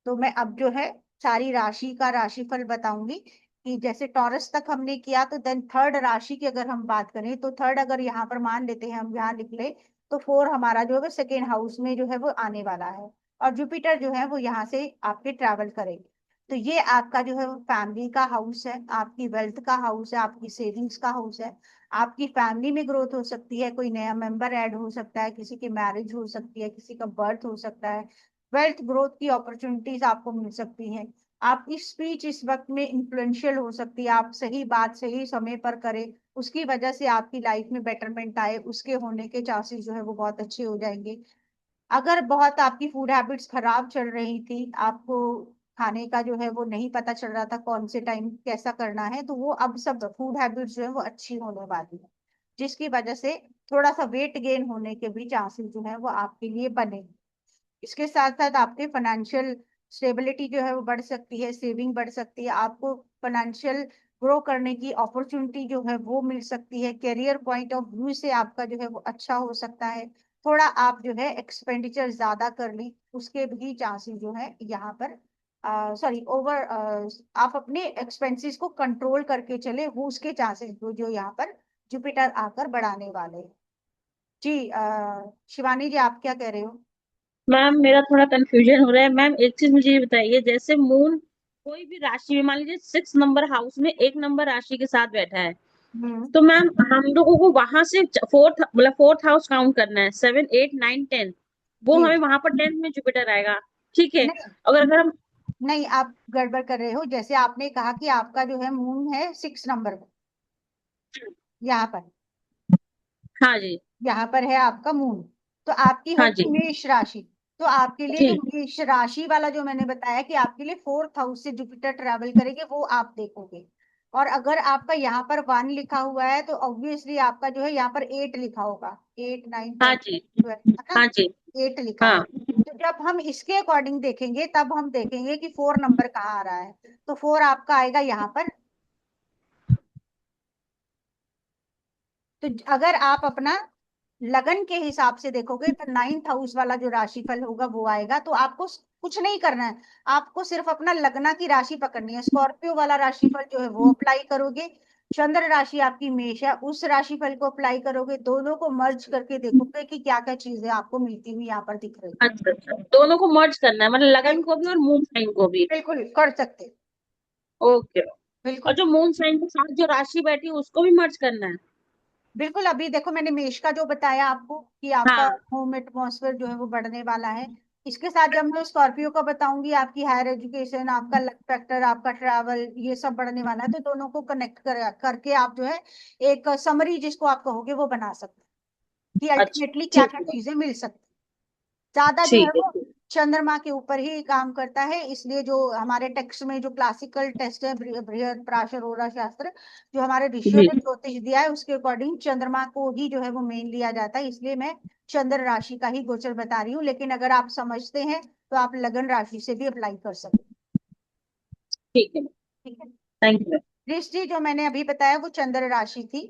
तो मैं अब जो है सारी राशि का राशिफल बताऊंगी, कि जैसे टॉरस तक हमने किया, तो देन थर्ड राशि की अगर हम बात करें, तो थर्ड अगर यहाँ पर मान लेते हैं, हम यहाँ लिख ले, तो 4 हमारा जो है वो सेकेंड हाउस में जो है वो आने वाला है, और जुपिटर जो है वो यहाँ से आपके ट्रैवल करेंगे। तो ये आपका जो है वो फैमिली का हाउस है, आपकी वेल्थ का हाउस है, आपकी सेविंग्स का हाउस है। आपकी फैमिली में ग्रोथ हो सकती है, कोई नया मेंबर ऐड हो सकता है, किसी की मैरिज हो सकती है, किसी का बर्थ हो सकता है, वेल्थ ग्रोथ की अपॉर्चुनिटीज आपको मिल सकती हैं। आपकी स्पीच इस वक्त में इन्फ्लुएंशियल हो सकती है, आप सही बात सही समय पर करें, उसकी वजह से आपकी लाइफ में बेटरमेंट आए, उसके होने के चांसेस जो है वो बहुत अच्छे हो जाएंगे। अगर बहुत आपकी फूड हैबिट्स खराब चल रही थी, आपको खाने का जो है वो नहीं पता चल रहा था कौन से टाइम कैसा करना है, तो वो अब सब फूड हैबिट्स जो है वो अच्छी होने वाली है, जिसकी वजह से थोड़ा सा वेट गेन होने के भी चांसेस जो है वो आपके लिए बने। इसके साथ साथ आपके फाइनेंशियल स्टेबिलिटी जो है वो बढ़ सकती है, सेविंग बढ़ सकती है, आपको फाइनेंशियल ग्रो करने की अपॉर्चुनिटी जो है वो मिल सकती है, करियर पॉइंट ऑफ व्यू से आपका जो है वो अच्छा हो सकता है। थोड़ा आप जो है एक्सपेंडिचर ज्यादा कर ली, उसके भी चांसेस जो है यहाँ पर सॉरी ओवर, आप अपने एक्सपेंसेस को कंट्रोल करके चले, वो उसके चांसेस जो यहाँ पर जुपिटर आकर बढ़ाने वाले हैं। जी शिवानी जी, आप क्या कह रहे हो? मैम मेरा थोड़ा कंफ्यूजन हो रहा है मैम, एक चीज मुझे ये बताइए, जैसे मून कोई भी राशि में मान लीजिए 6 नंबर हाउस में एक नंबर राशि के साथ बैठा है, हम्म। तो मैम हम लोगों को वहां से फोर्थ मतलब फोर्थ हाउस काउंट करना है, 7, 8, 9, 10, वो जी। हमें वहां पर 10th में जुपिटर आएगा, ठीक है। नहीं, अगर हम नहीं, आप गड़बड़ कर रहे हो। जैसे आपने कहा कि आपका जो है मून है 6 नंबर में, यहाँ पर, हाँ जी। यहाँ पर है आपका मून, तो आपकी हाँ जी। होगी मेष राशि। तो आपके लिए जो जी। मेष राशि वाला जो मैंने बताया कि आपके लिए 4th हाउस से जुपिटर ट्रेवल करेंगे, वो आप देखोगे। और अगर आपका यहाँ पर 1 लिखा हुआ है तो ऑब्वियसली आपका जो है यहाँ पर 8 लिखा होगा, 8, 9, 10, हाँ जी। 12, है ना? हाँ जी। 8 लिखा है। हाँ। तो जब हम इसके अकॉर्डिंग देखेंगे तब हम देखेंगे कि 4 नंबर कहाँ आ रहा है। तो 4 आपका आएगा यहाँ पर। तो अगर आप अपना लगन के हिसाब से देखोगे तो 9th हाउस वाला जो राशिफल होगा वो आएगा। तो आपको कुछ नहीं करना है, आपको सिर्फ अपना लगना की राशि पकड़नी है। स्कॉर्पियो वाला राशिफल जो है वो अप्लाई करोगे, चंद्र राशि आपकी मेष है, उस राशिफल को अप्लाई करोगे, दोनों को मर्ज करके देखोगे कि क्या क्या चीजें आपको मिलती हुई यहाँ पर दिख रही है। अच्छा अच्छा, दोनों को मर्ज करना है, मतलब लगन को बिल्कुल, भी और मून साइन को भी। बिल्कुल कर सकते, ओके। और बिल्कुल। जो मून साइन के साथ जो राशि बैठी है उसको भी मर्ज करना है। बिल्कुल, अभी देखो मैंने मेष का जो बताया आपको कि आपका हाँ। होम एटमॉस्फेयर जो है वो बढ़ने वाला है, इसके साथ जब मैं स्कॉर्पियो का बताऊंगी आपकी हायर एजुकेशन, आपका लक फैक्टर, आपका ट्रैवल, ये सब बढ़ने वाला है। तो दोनों को कनेक्ट करके आप जो है एक समरी जिसको आप कहोगे वो बना सकते हैं कि अच्छा। अल्टीमेटली क्या ठीक क्या है। चीजें मिल सकती हैं। ज्यादा जो है ठीक है। वो चंद्रमा के ऊपर ही काम करता है, इसलिए जो हमारे टेक्स्ट में जो क्लासिकल टेस्ट है, बृहद पराशर ओरा शास्त्र, जो हमारे ऋषियों जी। ने ज्योतिष दिया है उसके अकॉर्डिंग चंद्रमा को ही जो है वो मेन लिया जाता है। इसलिए मैं चंद्र राशि का ही गोचर बता रही हूँ, लेकिन अगर आप समझते हैं तो आप लगन राशि से भी अप्लाई कर सकते ठीक है। हैं। ठीक है। Thank you. दृष्टि जो मैंने अभी बताया वो चंद्र राशि थी,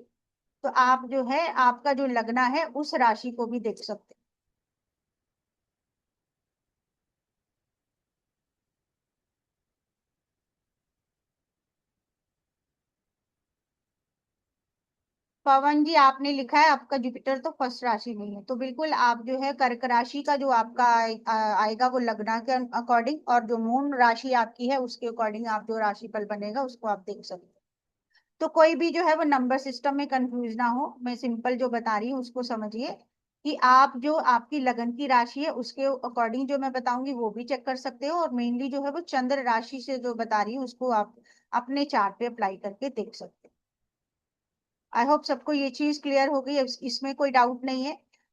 तो आप जो है आपका जो लगना है उस राशि को भी देख सकते हैं। पवन जी, आपने लिखा है आपका जुपिटर तो फर्स्ट राशि में है, तो बिल्कुल आप जो है कर्क राशि का जो आपका आएगा वो लगना के अकॉर्डिंग, और जो मून राशि आपकी है उसके अकॉर्डिंग आप जो राशिफल बनेगा उसको आप देख सकते हैं। तो कोई भी जो है वो नंबर सिस्टम में कंफ्यूज ना हो, मैं सिंपल जो बता रही हूँ उसको समझिए कि आप जो आपकी लगन की राशि है उसके अकॉर्डिंग जो मैं बताऊंगी वो भी चेक कर सकते हो, और मेनली जो है वो चंद्र राशि से जो बता रही हूँ उसको आप अपने चार्ट पे अप्लाई करके देख सकते हो। आई होप सबको ये चीज क्लियर हो गई, इसमें कोई डाउट नहीं है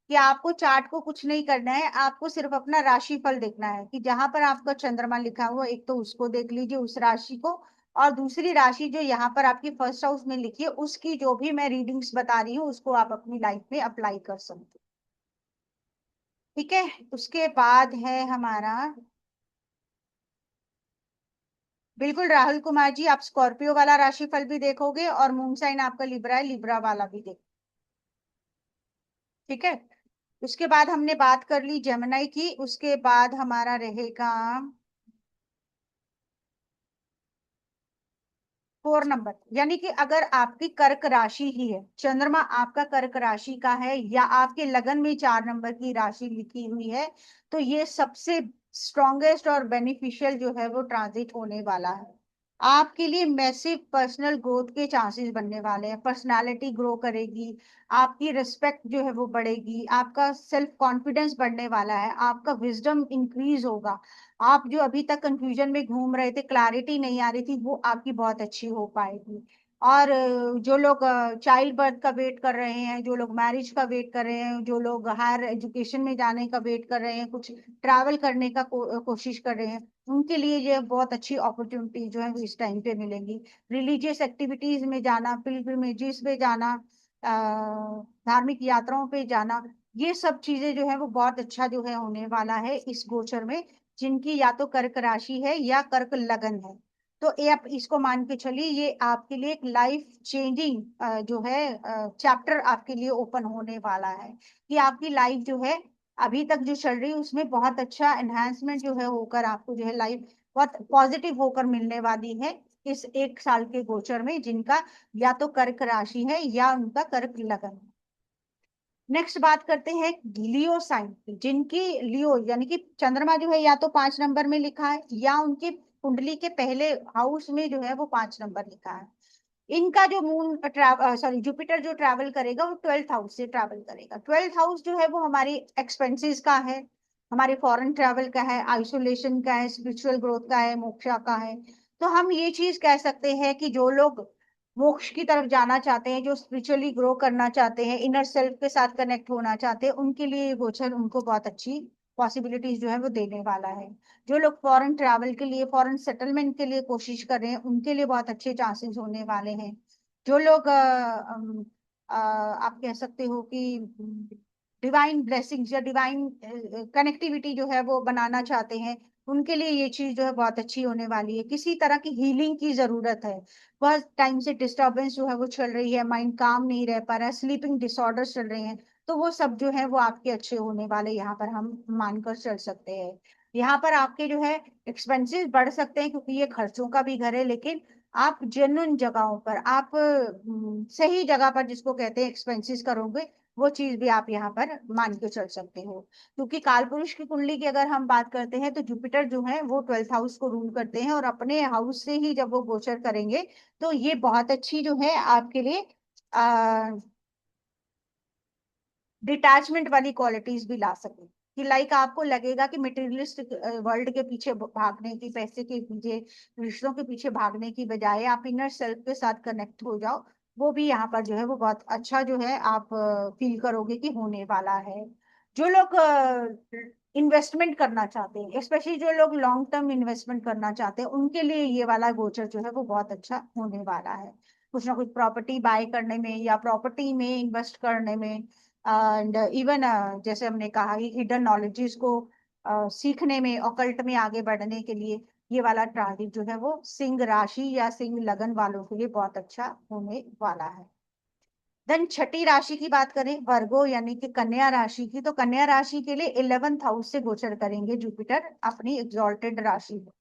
कि आपको चार्ट को कुछ नहीं करना है, आपको सिर्फ अपना राशिफल देखना है कि जहां पर आपका चंद्रमा लिखा हुआ एक तो उसको देख लीजिए उस राशि को, और दूसरी राशि जो यहाँ पर आपकी फर्स्ट हाउस में लिखी है उसकी जो भी मैं रीडिंग्स बता रही हूँ उसको आप अपनी लाइफ में अप्लाई कर सकते हो। ठीक है। उसके बाद है हमारा, बिल्कुल राहुल कुमार जी, आप स्कॉर्पियो वाला राशिफल भी देखोगे और मून साइन आपका लिब्रा है, लिब्रा वाला भी देखो। ठीक है। उसके बाद हमने बात कर ली जेमिनाई की, उसके बाद हमारा रहेगा 4 नंबर, यानी कि अगर आपकी कर्क राशि ही है, चंद्रमा आपका कर्क राशि का है, या आपके लगन में 4 नंबर की राशि लिखी हुई है, तो ये सबसे स्ट्रॉन्गेस्ट और बेनिफिशियल जो है वो ट्रांजिट होने वाला है। आपके लिए मैसिव पर्सनल ग्रोथ के चांसेस बनने वाले हैं, पर्सनालिटी ग्रो करेगी, आपकी रिस्पेक्ट जो है वो बढ़ेगी, आपका सेल्फ कॉन्फिडेंस बढ़ने वाला है, आपका विजडम इंक्रीज होगा। आप जो अभी तक कंफ्यूजन में घूम रहे थे, क्लैरिटी नहीं आ रही थी, वो आपकी बहुत अच्छी हो पाएगी। और जो लोग चाइल्ड बर्थ का वेट कर रहे हैं, जो लोग मैरिज का वेट कर रहे हैं, जो लोग हायर एजुकेशन में जाने का वेट कर रहे हैं, कुछ ट्रैवल करने का कोशिश कर रहे हैं, उनके लिए ये बहुत अच्छी अपॉर्चुनिटी जो है वो इस टाइम पे मिलेंगी। रिलीजियस एक्टिविटीज में जाना, पिलग्रिमेजेस पे जाना, धार्मिक यात्राओं पे जाना, ये सब चीजें जो है वो बहुत अच्छा जो है होने वाला है इस गोचर में, जिनकी या तो कर्क राशि है या कर्क लगन है। तो ये आप इसको मान के चलिए ये आपके लिए एक लाइफ चेंजिंग जो है चैप्टर आपके लिए ओपन होने वाला है, कि आपकी लाइफ जो है अभी तक जो चल रही है उसमें बहुत अच्छा एनहांसमेंट जो है होकर आपको जो है लाइफ बहुत पॉजिटिव होकर मिलने वाली है इस 1 साल के गोचर में, जिनका या तो कर्क राशि है या उनका कर्क लगन है। नेक्स्ट बात करते हैं लियो साइन की, जिनकी लियो यानी कि चंद्रमा जो है या तो 5 नंबर में लिखा है या उनकी कुंडली के पहले हाउस में जो है वो 5 नंबर लिखा है। इनका जो मून सॉरी जुपिटर जो ट्रैवल करेगा वो 12th हाउस से ट्रैवल करेगा। 12th हाउस जो है वो हमारी एक्सपेंसेस का है, हमारे फॉरेन ट्रैवल का है, आइसोलेशन का है, स्पिरिचुअल ग्रोथ का है, मोक्षा का है। तो हम ये चीज कह सकते हैं कि जो लोग मोक्ष की तरफ जाना चाहते हैं, जो स्पिरिचुअली ग्रो करना चाहते हैं, इनर सेल्फ के साथ कनेक्ट होना चाहते हैं, उनके लिए ये गोचर उनको बहुत अच्छी पॉसिबिलिटीज जो है वो देने वाला है। जो लोग फॉरेन ट्रैवल के लिए, फॉरेन सेटलमेंट के लिए कोशिश कर रहे हैं, उनके लिए बहुत अच्छे चांसेस होने वाले हैं। जो लोग आप कह सकते हो कि डिवाइन ब्लेसिंग्स या डिवाइन कनेक्टिविटी जो है वो बनाना चाहते हैं, उनके लिए ये चीज जो है बहुत अच्छी होने वाली है। किसी तरह की हीलिंग की जरूरत है, बहुत टाइम से डिस्टरबेंस जो है वो चल रही है, माइंड काम नहीं रह पा रहा है, स्लीपिंग डिसऑर्डर्स चल रहे हैं, तो वो सब जो है वो आपके अच्छे होने वाले यहाँ पर हम मानकर चल सकते हैं। यहाँ पर आपके जो है एक्सपेंसेस बढ़ सकते हैं क्योंकि ये खर्चों का भी घर है, लेकिन आप जेन्युइन जगहों पर, आप सही जगह पर जिसको कहते हैं एक्सपेंसेस करोगे, वो चीज भी आप यहाँ पर मान के चल सकते हो। क्योंकि काल पुरुष की कुंडली की अगर हम बात करते हैं तो जुपिटर जो है वो 12th हाउस को रूल करते हैं, और अपने हाउस से ही जब वो गोचर करेंगे तो ये बहुत अच्छी जो है आपके लिए डिटैचमेंट वाली क्वालिटीज भी ला सके। कि लाइक आपको लगेगा कि मटेरियलिस्टिक वर्ल्ड के पीछे भागने की, पैसे के पीछे, रिश्तों के पीछे भागने की बजाय आप इनर सेल्फ के साथ कनेक्ट हो जाओ। वो भी यहाँ पर जो है वो बहुत अच्छा जो है आप फील करोगे कि होने वाला है। जो लोग इन्वेस्टमेंट करना चाहते हैं, स्पेशली जो लोग लॉन्ग टर्म इन्वेस्टमेंट करना चाहते हैं, उनके लिए ये वाला गोचर जो है वो बहुत अच्छा होने वाला है। कुछ ना कुछ प्रॉपर्टी बाय करने में या प्रॉपर्टी में इन्वेस्ट करने में, एंड इवन जैसे हमने कहा कि हिडन नॉलेजेस को सीखने में, ऑकल्ट में आगे बढ़ने के लिए ये वाला ट्रांजिट जो है वो सिंह राशि या सिंह लगन वालों के लिए बहुत अच्छा होने वाला है। देन छठी राशि की बात करें, वर्गो यानी कि कन्या राशि की, तो कन्या राशि के लिए 11th हाउस से गोचर करेंगे जुपिटर अपनी एग्जॉल्टेड राशि में।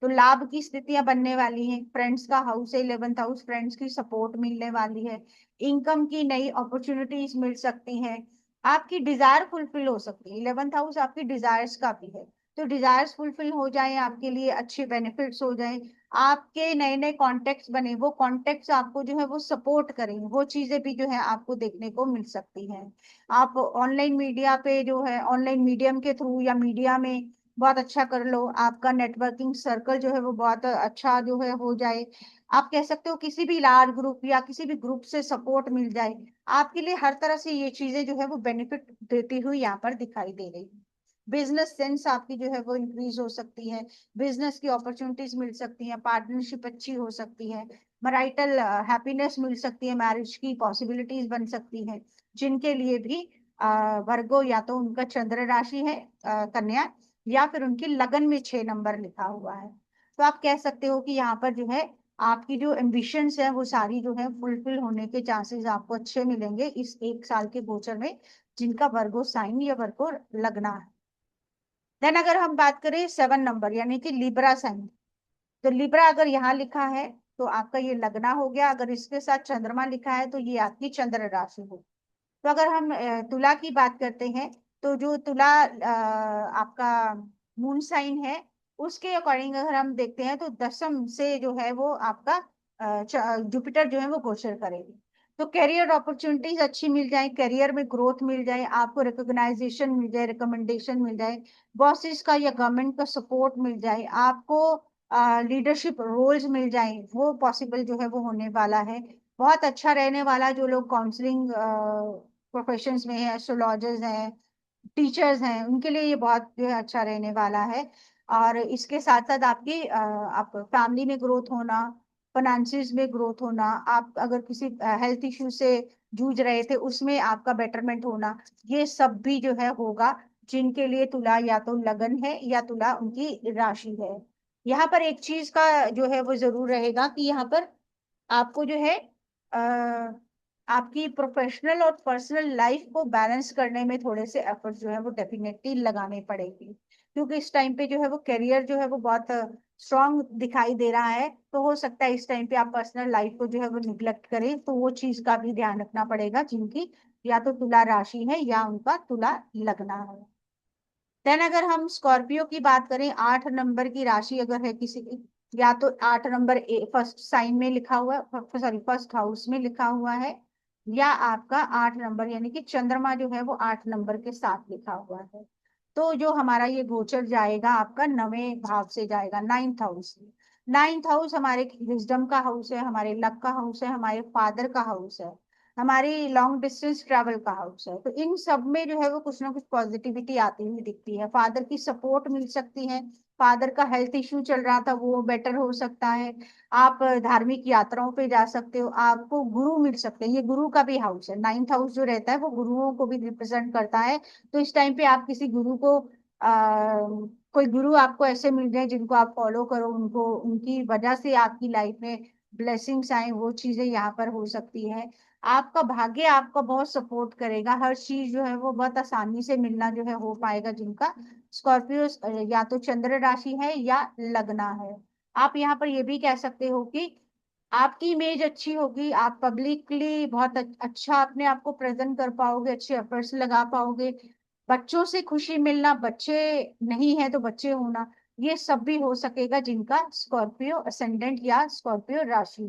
तो लाभ की स्थितियां बनने वाली हैं, फ्रेंड्स का हाउस है 11th हाउस, फ्रेंड्स की सपोर्ट मिलने वाली है, इनकम की नई अपॉर्चुनिटीज मिल सकती हैं, आपकी डिजायर फुलफिल हो सकती है। 11th हाउस आपकी डिजायर्स का भी है, तो डिजायर्स फुलफिल हो जाए, आपके लिए अच्छे बेनिफिट्स हो जाए, आपके नए नए कॉन्टेक्ट्स बने, वो कॉन्टेक्ट्स आपको जो है वो सपोर्ट करें, वो चीजें भी जो है आपको देखने को मिल सकती हैं। आप ऑनलाइन मीडिया पे जो है, ऑनलाइन मीडियम के थ्रू या मीडिया में बहुत अच्छा कर लो, आपका नेटवर्किंग सर्कल जो है वो बहुत अच्छा जो है हो जाए। आप कह सकते हो किसी भी लार्ज ग्रुप या किसी भी ग्रुप से सपोर्ट मिल जाए, आपके लिए हर तरह से ये चीजें जो है वो बेनिफिट देती हुई यहाँ पर दिखाई दे रही है। बिजनेस सेंस आपकी जो है वो इंक्रीज हो सकती है, बिजनेस की अपॉर्चुनिटीज मिल सकती हैं, पार्टनरशिप अच्छी हो सकती है, मैरिटल हैप्पीनेस मिल सकती है, मैरिज की पॉसिबिलिटीज बन सकती है। जिनके लिए भी वर्गो या तो उनका चंद्र राशि है कन्या, या फिर उनकी लगन में 6 नंबर लिखा हुआ है, तो आप कह सकते हो कि यहाँ पर जो है आपकी जो एम्बिशंस है वो सारी जो है फुलफिल होने के चांसेस आपको अच्छे मिलेंगे इस 1 साल के गोचर में, जिनका वर्गो साइन या वर्गो लगना है। देन अगर हम बात करें 7 नंबर यानी कि लिब्रा साइन, तो लिब्रा अगर यहाँ लिखा है तो आपका ये लगना हो गया, अगर इसके साथ चंद्रमा लिखा है तो ये आपकी चंद्र राशि हो। तो अगर हम तुला की बात करते हैं, तो जो तुला आपका मून साइन है, उसके अकॉर्डिंग अगर हम देखते हैं तो 10th से जो है वो आपका जुपिटर जो है वो गोचर करेगी। तो करियर अपॉर्चुनिटीज अच्छी मिल जाए, करियर में ग्रोथ मिल जाए, आपको रिकॉग्नाइजेशन मिल जाए, रिकमेंडेशन मिल जाए, बॉसेस का या गवर्नमेंट का सपोर्ट मिल जाए, आपको लीडरशिप रोल्स मिल जाए, वो पॉसिबल जो है वो होने वाला है। बहुत अच्छा रहने वाला, जो लोग काउंसलिंग प्रोफेशंस में है, एस्ट्रोलॉजर्स हैं, टीचर्स हैं, उनके लिए ये बहुत जो है अच्छा रहने वाला है। और इसके साथ साथ आपकी आप फैमिली में ग्रोथ होना, फाइनेंसिस में ग्रोथ होना, आप अगर किसी हेल्थ इश्यू से जूझ रहे थे उसमें आपका बेटरमेंट होना, ये सब भी जो है होगा, जिनके लिए तुला या तो लगन है या तुला उनकी राशि है। यहाँ पर एक चीज का जो है वो जरूर रहेगा कि यहाँ पर आपको जो है आपकी प्रोफेशनल और पर्सनल लाइफ को बैलेंस करने में थोड़े से एफर्ट जो है वो डेफिनेटली लगाने पड़ेगी, क्योंकि इस टाइम पे जो है वो करियर जो है वो बहुत स्ट्रांग दिखाई दे रहा है, तो हो सकता है इस टाइम पे आप पर्सनल लाइफ को जो है वो निग्लेक्ट करें, तो वो चीज का भी ध्यान रखना पड़ेगा, जिनकी या तो तुला राशि है या उनका तुला लगना है। देन अगर हम स्कॉर्पियो की बात करें, 8 नंबर की राशि अगर है किसी की, या तो 8 नंबर फर्स्ट साइन में लिखा हुआ है, सॉरी फर्स्ट हाउस में लिखा हुआ है, या आपका 8 नंबर यानी कि चंद्रमा जो है वो 8 नंबर के साथ लिखा हुआ है, तो जो हमारा ये गोचर जाएगा आपका 9वें भाव से जाएगा, 9th हाउस। 9th हाउस हमारे विजडम का हाउस है, हमारे लक का हाउस है, हमारे फादर का हाउस है, हमारी लॉन्ग डिस्टेंस ट्रैवल का हाउस है। तो इन सब में जो है वो कुछ ना कुछ पॉजिटिविटी आती हुई दिखती है, फादर की सपोर्ट मिल सकती है, फादर का हेल्थ इश्यू चल रहा था वो बेटर हो सकता है, आप धार्मिक यात्राओं पे जा सकते हो, आपको गुरु मिल सकते हैं, ये गुरु का भी हाउस है, 9th हाउस जो रहता है वो गुरुओं को भी रिप्रेजेंट करता है। तो इस टाइम पे आप किसी गुरु को कोई गुरु आपको ऐसे मिल जाए जिनको आप फॉलो करो, उनको उनकी वजह से आपकी लाइफ में ब्लेसिंग्स आए, वो चीजें यहाँ पर हो सकती है। आपका भाग्य आपका बहुत सपोर्ट करेगा, हर चीज जो है वो बहुत आसानी से मिलना जो है हो पाएगा जिनका स्कॉर्पियो या तो चंद्र राशि है या लगना है। आप यहाँ पर ये भी कह सकते हो कि आपकी इमेज अच्छी होगी, आप पब्लिकली बहुत अच्छा अपने आप को प्रेजेंट कर पाओगे, अच्छे एफर्ट्स लगा पाओगे, बच्चों से खुशी मिलना, बच्चे नहीं है तो बच्चे होना, ये सब भी हो सकेगा जिनका स्कॉर्पियो असेंडेंट या स्कॉर्पियो राशि।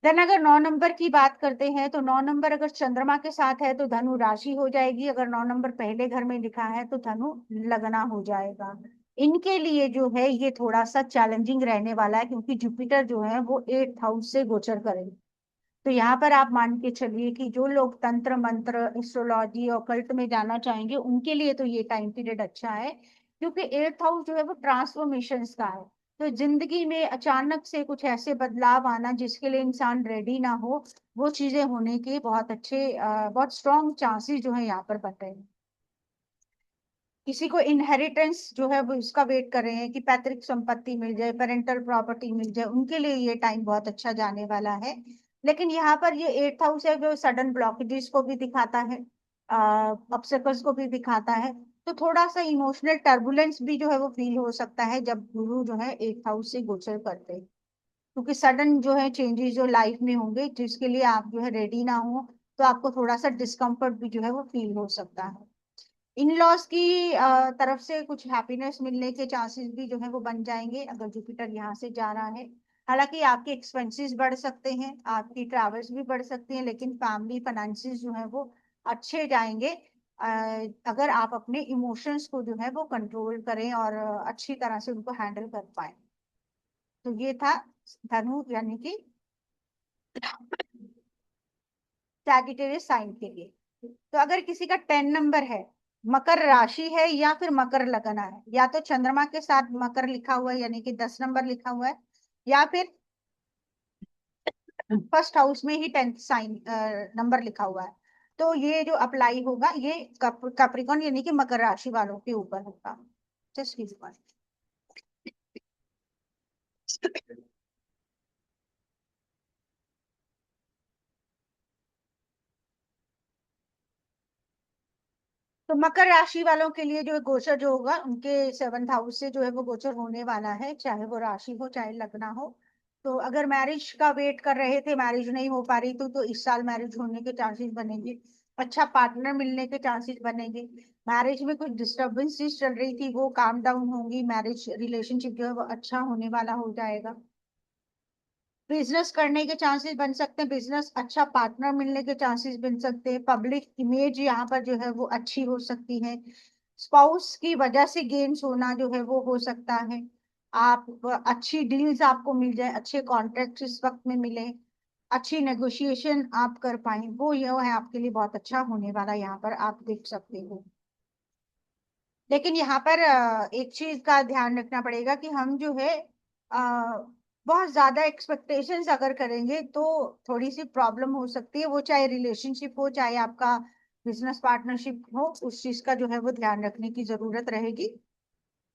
देन अगर 9 नंबर की बात करते हैं तो 9 नंबर अगर चंद्रमा के साथ है तो धनु राशि हो जाएगी, अगर 9 नंबर पहले घर में लिखा है तो धनु लगना हो जाएगा। इनके लिए जो है ये थोड़ा सा चैलेंजिंग रहने वाला है, क्योंकि जुपिटर जो है वो 8th हाउस से गोचर करेंगे। तो यहाँ पर आप मान के चलिए कि जो लोग तंत्र मंत्र एस्ट्रोलॉजी और कल्ट में जाना चाहेंगे उनके लिए तो ये टाइम पीरियड अच्छा है, क्योंकि 8th हाउस जो है वो ट्रांसफॉर्मेशन का है। तो जिंदगी में अचानक से कुछ ऐसे बदलाव आना जिसके लिए इंसान रेडी ना हो, वो चीजें होने के बहुत अच्छे बहुत स्ट्रॉन्ग चांसेस जो है यहाँ पर बन रहे हैं। किसी को इनहेरिटेंस जो है वो उसका वेट कर रहे हैं कि पैतृक संपत्ति मिल जाए, पेरेंटल प्रॉपर्टी मिल जाए, उनके लिए ये टाइम बहुत अच्छा जाने वाला है। लेकिन यहाँ पर ये 8th हाउस है जो सडन ब्लॉकेजेस को भी दिखाता है, ऑब्स्टेकल्स को भी दिखाता है। तो थोड़ा सा इमोशनल टर्बुलेंस भी जो है वो फील हो सकता है जब गुरु जो है 8th हाउस से गोचर करते हैं, क्योंकि सडन जो है चेंजेस जो लाइफ में होंगे जिसके लिए आप जो है रेडी ना हो, तो आपको थोड़ा सा डिस्कम्फर्ट भी जो है वो फील हो सकता है। इन लॉज की तरफ से कुछ हैप्पीनेस मिलने के चांसेस भी जो है वो बन जाएंगे अगर जुपिटर यहाँ से जा रहा है। हालांकि आपके एक्सपेंसेस बढ़ सकते हैं, आपकी ट्रैवल्स भी बढ़ सकती हैं, लेकिन फैमिली फाइनेंसिस जो है वो अच्छे जाएंगे अगर आप अपने इमोशंस को जो है वो कंट्रोल करें और अच्छी तरह से उनको हैंडल कर पाए। तो ये था धनु यानी कि सैजिटेरियस साइन के लिए। तो अगर किसी का 10 नंबर है, मकर राशि है या फिर मकर लगना है, या तो चंद्रमा के साथ मकर लिखा हुआ है यानी कि 10 नंबर लिखा हुआ है, या फिर फर्स्ट हाउस में ही 10th साइन नंबर लिखा हुआ है, तो ये जो अप्लाई होगा ये कैप्रिकॉर्न यानी कि मकर राशि वालों के ऊपर होगा। जस्ट तो मकर राशि वालों के लिए जो गोचर जो होगा उनके 7th हाउस से जो है वो गोचर होने वाला है, चाहे वो राशि हो चाहे लगना हो। तो अगर मैरिज का वेट कर रहे थे, मैरिज नहीं हो पा रही तो इस साल मैरिज होने के चांसेस बनेंगे, अच्छा पार्टनर मिलने के चांसेस बनेंगे, मैरिज में कुछ डिस्टर्बेंसेस चल रही थी वो काम डाउन होंगी, मैरिज रिलेशनशिप जो है वो अच्छा होने वाला हो जाएगा। बिजनेस करने के चांसेस बन सकते हैं, बिजनेस अच्छा पार्टनर मिलने के चांसेस बन सकते हैं, पब्लिक इमेज यहाँ पर जो है वो अच्छी हो सकती है, स्पाउस की वजह से गेन्स होना जो है वो हो सकता है, आप अच्छी डील्स आपको मिल जाए, अच्छे कॉन्ट्रैक्ट इस वक्त में मिले, अच्छी नेगोशिएशन आप कर पाए, वो ये है आपके लिए बहुत अच्छा होने वाला, यहाँ पर आप देख सकते हो। लेकिन यहाँ पर एक चीज का ध्यान रखना पड़ेगा कि हम जो है बहुत ज्यादा एक्सपेक्टेशंस अगर करेंगे तो थोड़ी सी प्रॉब्लम हो सकती है, वो चाहे रिलेशनशिप हो चाहे आपका बिजनेस पार्टनरशिप हो, उस चीज का जो है वो ध्यान रखने की जरूरत रहेगी।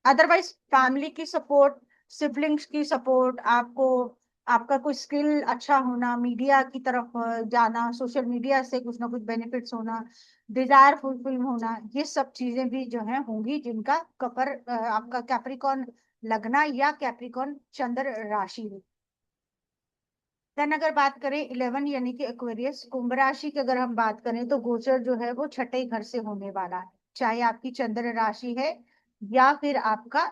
अदरवाइज फैमिली की सपोर्ट, सिबलिंग्स की सपोर्ट, आपको आपका कोई स्किल अच्छा होना, मीडिया की तरफ जाना, सोशल मीडिया से कुछ ना कुछ बेनिफिट्स होना, डिजायर फुलफिल होना, ये सब चीजें भी जो है होंगी जिनका आपका कैप्रिकॉर्न लगना या कैप्रिकॉर्न चंद्र राशि हो। देन अगर बात करें 11 यानी कि एक्वेरियस कुंभ राशि की अगर हम बात करें तो गोचर जो है वो छठे घर से होने वाला है, चाहे आपकी चंद्र राशि है या फिर आपका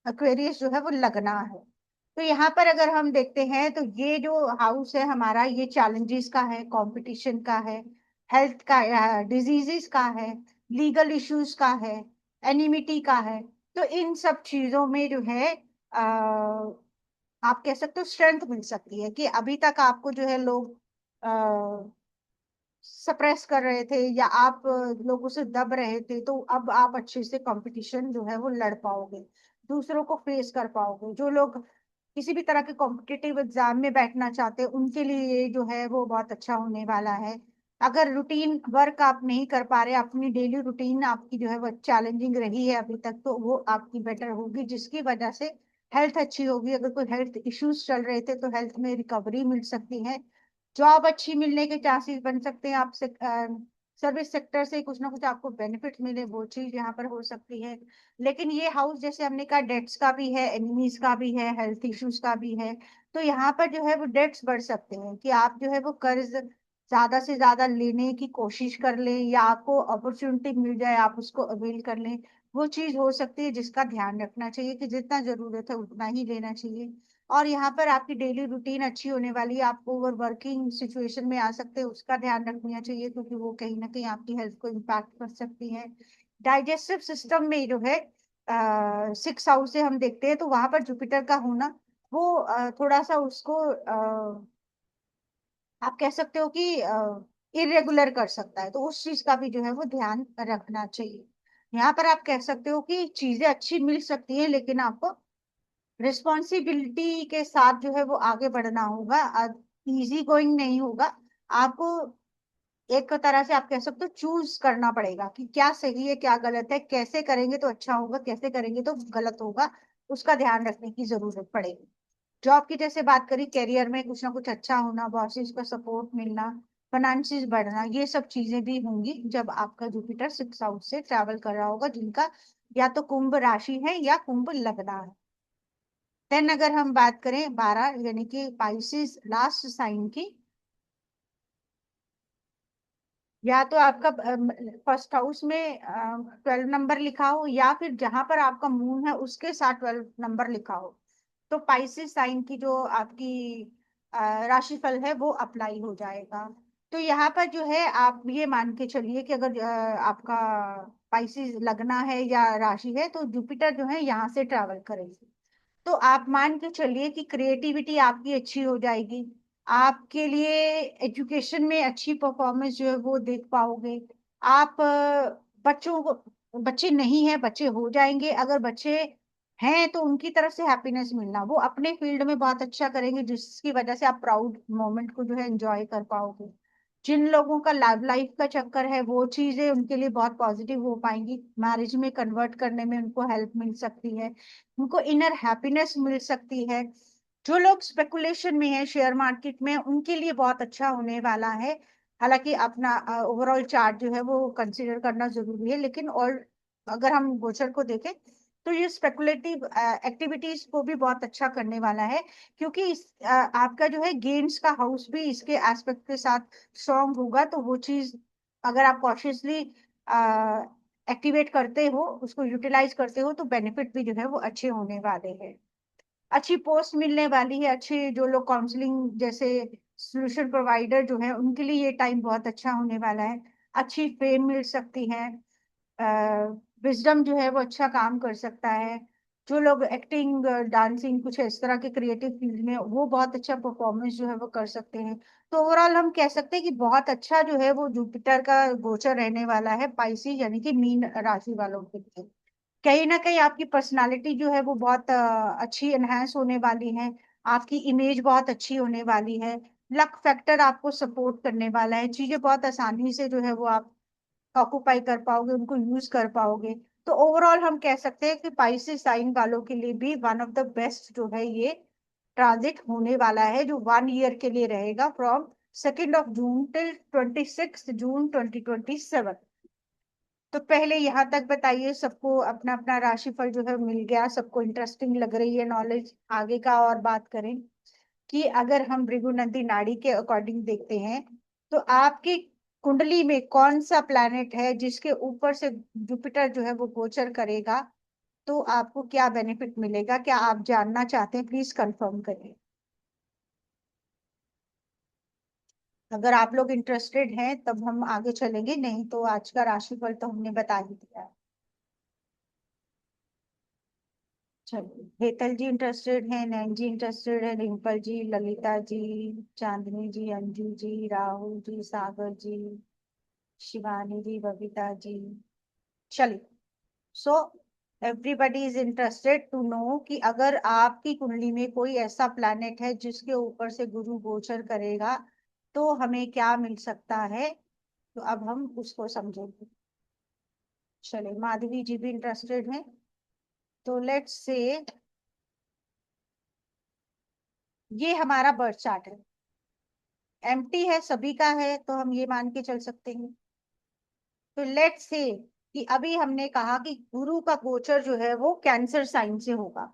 एक्वेरियस जो है वो लगना है। तो यहाँ पर अगर हम देखते हैं तो ये जो हाउस है हमारा, ये चैलेंजेस का है, कंपटीशन का है, हेल्थ का, डिजीजेस का है, लीगल इश्यूज का है, एनिमिटी का है। तो इन सब चीजों में जो है आप कह सकते हो स्ट्रेंथ मिल सकती है कि अभी तक आपको जो है लोग सप्रेस कर रहे थे या आप लोगों से दब रहे थे, तो अब आप अच्छे से कंपटीशन जो है वो लड़ पाओगे, दूसरों को फेस कर पाओगे। जो लोग किसी भी तरह के कॉम्पिटिटिव एग्जाम में बैठना चाहते हैं उनके लिए ये जो है वो बहुत अच्छा होने वाला है। अगर रूटीन वर्क आप नहीं कर पा रहे, अपनी डेली रूटीन आपकी जो है वो चैलेंजिंग रही है अभी तक, तो वो आपकी बेटर होगी, जिसकी वजह से हेल्थ अच्छी होगी। अगर कोई हेल्थ इश्यूज चल रहे थे तो हेल्थ में रिकवरी मिल सकती है, जॉब अच्छी मिलने के चांसेस बन सकते हैं। आपसे सर्विस सेक्टर से कुछ ना कुछ आपको बेनिफिट मिले, वो चीज यहाँ पर हो सकती है। लेकिन ये हाउस जैसे हमने कहा डेट्स का भी है, एनिमीज का भी है, हेल्थ इश्यूज का भी है। तो यहाँ पर जो है वो डेट्स बढ़ सकते हैं कि आप जो है वो कर्ज ज्यादा से ज्यादा लेने की कोशिश कर लें, या आपको अपॉर्चुनिटी मिल जाए आप उसको अवेल कर लें। वो चीज हो सकती है जिसका ध्यान रखना चाहिए कि जितना जरूरत है उतना ही लेना चाहिए। और यहाँ पर आपकी डेली रूटीन अच्छी होने वाली है, आप ओवर वर्किंग सिचुएशन में आ सकते हैं, उसका ध्यान रखना चाहिए क्योंकि वो कहीं ना कहीं आपकी हेल्थ को इम्पैक्ट कर सकती है। डाइजेस्टिव सिस्टम में जो है 6 हाउस से हम देखते हैं तो वहां पर जुपिटर का होना वो थोड़ा सा उसको आप कह सकते हो कि इरेगुलर कर सकता है, तो उस चीज का भी जो है वो ध्यान रखना चाहिए। यहाँ पर आप कह सकते हो कि चीजें अच्छी मिल सकती हैं लेकिन आपको रिस्पॉन्सिबिलिटी के साथ जो है वो आगे बढ़ना होगा, इजी गोइंग नहीं होगा। आपको एक तरह से आप कह सकते हो चूज करना पड़ेगा कि क्या सही है क्या गलत है, कैसे करेंगे तो अच्छा होगा, कैसे करेंगे तो गलत होगा, उसका ध्यान रखने की जरूरत पड़ेगी। जॉब की जैसे बात करी, करियर में कुछ ना कुछ अच्छा होना, बॉसेस का सपोर्ट मिलना, फाइनेंसिस बढ़ना, ये सब चीजें भी होंगी जब आपका जुपिटर 6 हाउस से ट्रैवल कर रहा होगा, जिनका या तो कुंभ राशि है या कुंभ लगना है। देन अगर हम बात करें 12 यानी कि पाइसेस लास्ट साइन की, या तो आपका फर्स्ट हाउस में 12 नंबर लिखा हो या फिर जहां पर आपका मून है उसके साथ 12 नंबर लिखा हो, तो पाइसेस साइन की जो आपकी राशिफल है वो अप्लाई हो जाएगा। तो यहाँ पर जो है आप ये मान के चलिए कि अगर आपका पाइसेस लगना है या राशि है तो जुपिटर जो है यहाँ से ट्रैवल करेगी। तो आप मान के चलिए कि क्रिएटिविटी आपकी अच्छी हो जाएगी, आपके लिए एजुकेशन में अच्छी परफॉर्मेंस जो है वो देख पाओगे। आप बच्चों को, बच्चे नहीं है बच्चे हो जाएंगे, अगर बच्चे हैं तो उनकी तरफ से हैप्पीनेस मिलना, वो अपने फील्ड में बहुत अच्छा करेंगे जिसकी वजह से आप प्राउड मोमेंट को जो है एंजॉय कर पाओगे। जिन लोगों का लव लाइफ का चक्कर है वो चीजें उनके लिए बहुत पॉजिटिव हो पाएंगी, मैरिज में कन्वर्ट करने में उनको हेल्प मिल सकती है, उनको इनर हैप्पीनेस मिल सकती है। जो लोग स्पेकुलेशन में है शेयर मार्केट में उनके लिए बहुत अच्छा होने वाला है। हालांकि अपना ओवरऑल चार्ट जो है वो कंसीडर करना जरूरी है, लेकिन और अगर हम गोचर को देखें तो ये स्पेकुलेटिव एक्टिविटीज को भी बहुत अच्छा करने वाला है, क्योंकि आपका जो है गेम्स का हाउस भी इसके एस्पेक्ट के साथ स्ट्रॉन्ग होगा। तो वो चीज अगर आप कॉशियसली एक्टिवेट करते हो, उसको यूटिलाइज करते हो, तो बेनिफिट भी जो है वो अच्छे होने वाले हैं। अच्छी पोस्ट मिलने वाली है, अच्छे जो लोग काउंसलिंग जैसे सोल्यूशन प्रोवाइडर जो है उनके लिए ये टाइम बहुत अच्छा होने वाला है। अच्छी फेम मिल सकती है, विजडम जो है वो अच्छा काम कर सकता है। जो लोग एक्टिंग डांसिंग कुछ इस तरह के क्रिएटिव फील्ड में, वो बहुत अच्छा परफॉर्मेंस जो है वो कर सकते हैं। तो ओवरऑल हम कह सकते हैं कि बहुत अच्छा जो है वो जुपिटर का गोचर रहने वाला है पाइसी यानी कि मीन राशि वालों के लिए। कहीं ना कहीं आपकी पर्सनालिटी जो है वो बहुत अच्छी एनहेंस होने वाली है, आपकी इमेज बहुत अच्छी होने वाली है, लक फैक्टर आपको सपोर्ट करने वाला है, चीजें बहुत आसानी से जो है वो आप ऑक्युपाई कर पाओगे, उनको यूज कर पाओगे। तो ओवरऑल हम कह सकते हैं कि पाइसेस साइन वालों के लिए भी वन ऑफ द बेस्ट जो है ये ट्रांजिट होने वाला है, जो 1 ईयर के लिए रहेगा, फ्रॉम 2 जून टिल 26 जून 2027। तो पहले यहाँ तक बताइए, सबको अपना अपना राशिफल जो है मिल गया, सबको इंटरेस्टिंग लग रही है नॉलेज, आगे का और बात करें। कि अगर हम भृगुनंदी नाड़ी के अकॉर्डिंग देखते हैं तो आपकी कुंडली में कौन सा प्लैनेट है जिसके ऊपर से जुपिटर जो है वो गोचर करेगा, तो आपको क्या बेनिफिट मिलेगा, क्या आप जानना चाहते हैं? प्लीज कंफर्म करिए। अगर आप लोग इंटरेस्टेड हैं तब हम आगे चलेंगे, नहीं तो आज का राशिफल तो हमने बता ही दिया है। चलिए, हेतल जी इंटरेस्टेड है, नैन जी इंटरेस्टेड है, रिंपल जी, ललिता जी, चांदनी जी, अंजू जी, राहुल जी, सागर जी, शिवानी जी, बबीता जी। चलिए, so everybody is interested to know कि अगर आपकी कुंडली में कोई ऐसा प्लैनेट है जिसके ऊपर से गुरु गोचर करेगा तो हमें क्या मिल सकता है, तो अब हम उसको समझेंगे। चलिए, माधवी जी भी इंटरेस्टेड हैं, तो लेट्स से ये हमारा बर्थ चार्ट है, एम्प्टी है, सभी का है, तो हम ये मान के चल सकते हैं। तो लेट्स से कि अभी हमने कहा कि गुरु का गोचर जो है वो कैंसर साइन से होगा,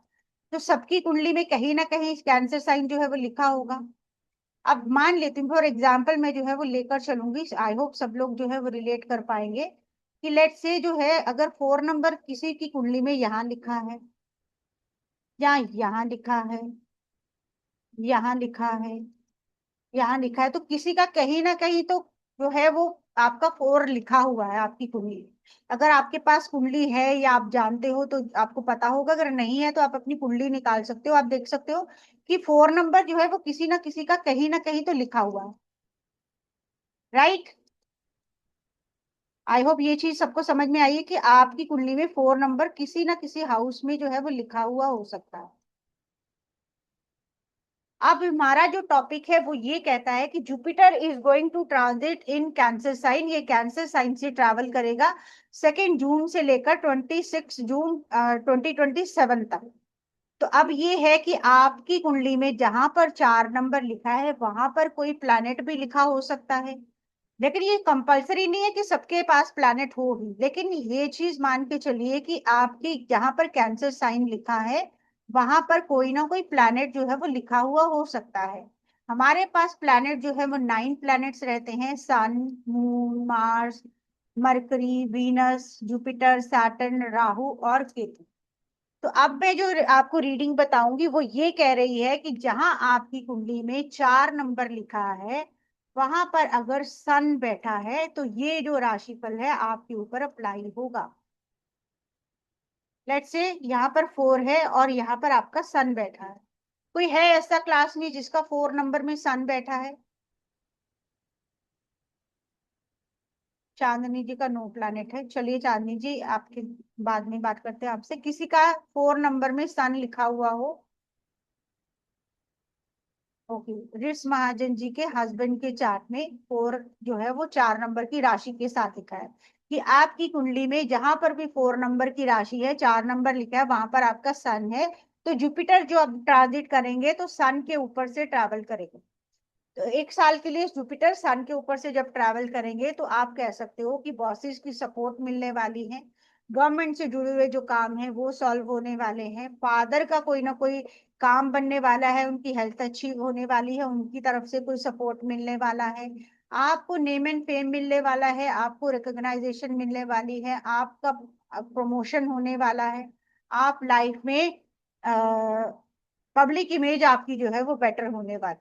तो सबकी कुंडली में कहीं ना कहीं कैंसर साइन जो है वो लिखा होगा। अब मान लेती हूँ फॉर एग्जाम्पल, मैं जो है वो लेकर चलूंगी, आई होप सब लोग जो है वो रिलेट कर पाएंगे कि लेट्स से जो है अगर 4 नंबर किसी की कुंडली में यहाँ लिखा है, या यहाँ लिखा है, यहाँ लिखा है, यहाँ लिखा है, तो किसी का कहीं ना कहीं तो जो है वो आपका 4 लिखा हुआ है आपकी कुंडली। अगर आपके पास कुंडली है या आप जानते हो तो आपको पता होगा, अगर नहीं है तो आप अपनी कुंडली निकाल सकते हो, आप देख सकते हो कि 4 नंबर जो है वो किसी ना किसी का कहीं ना कहीं तो लिखा हुआ है, राइट। आई होप ये चीज सबको समझ में आई है कि आपकी कुंडली में 4 नंबर किसी ना किसी हाउस में जो है वो लिखा हुआ हो सकता है। अब हमारा जो टॉपिक है वो ये कहता है कि Jupiter is going to transit in Cancer sign, ये कैंसर साइन से ट्रैवल करेगा 2 जून से लेकर 26 जून 2027 तक। तो अब ये है कि आपकी कुंडली में जहां पर 4 नंबर लिखा है वहां पर कोई प्लैनेट भी लिखा हो सकता है, लेकिन ये कंपलसरी नहीं है कि सबके पास प्लैनेट हो ही, लेकिन ये चीज मान के चलिए कि आपकी जहां पर कैंसर साइन लिखा है वहां पर कोई ना कोई प्लैनेट जो है वो लिखा हुआ हो सकता है। हमारे पास प्लैनेट जो है वो 9 प्लैनेट्स रहते हैं, sun, moon, Mars, Mercury, Venus, Jupiter, Saturn, Rahu और केतु। तो अब मैं जो आपको रीडिंग बताऊंगी वो ये कह रही है कि जहां आपकी कुंडली में 4 नंबर लिखा है वहां पर अगर सन बैठा है तो ये जो राशिफल है आपके ऊपर अप्लाई होगा। लेट्स से यहाँ पर 4 है और यहाँ पर आपका सन बैठा है, कोई है ऐसा क्लास में जिसका 4 नंबर में सन बैठा है? चांदनी जी का नो प्लैनेट है। चलिए चांदनी जी, आपके बाद में बात करते हैं आपसे, किसी का 4 नंबर में सन लिखा हुआ हो? ओके, रिस महाजन जी के हस्बैंड के चार्ट में 4 जो है वो 4 नंबर की राशि के साथ लिखा है कि आपकी कुंडली में जहां पर भी 4 नंबर की राशि है, 4 नंबर लिखा है, वहां पर आपका सन है। तो जुपिटर जो अब ट्रांजिट करेंगे तो सन के ऊपर से ट्रैवल करेंगे, तो 1 साल के लिए जुपिटर सन के ऊपर से जब ट्रैवल करेंगे तो आप कह सकते हो कि बॉसेस की सपोर्ट मिलने वाली है, गवर्नमेंट से जुड़े हुए जो काम है वो सॉल्व होने वाले हैं, फादर का कोई ना कोई काम बनने वाला है, उनकी हेल्थ अच्छी होने वाली है, उनकी तरफ से कोई सपोर्ट मिलने वाला है, आपको नेम एंड फेम मिलने वाला है, आपको रिकॉग्नाइजेशन मिलने वाली है, आपका प्रमोशन होने वाला है, आप लाइफ में पब्लिक इमेज आपकी जो है वो बेटर होने वाली।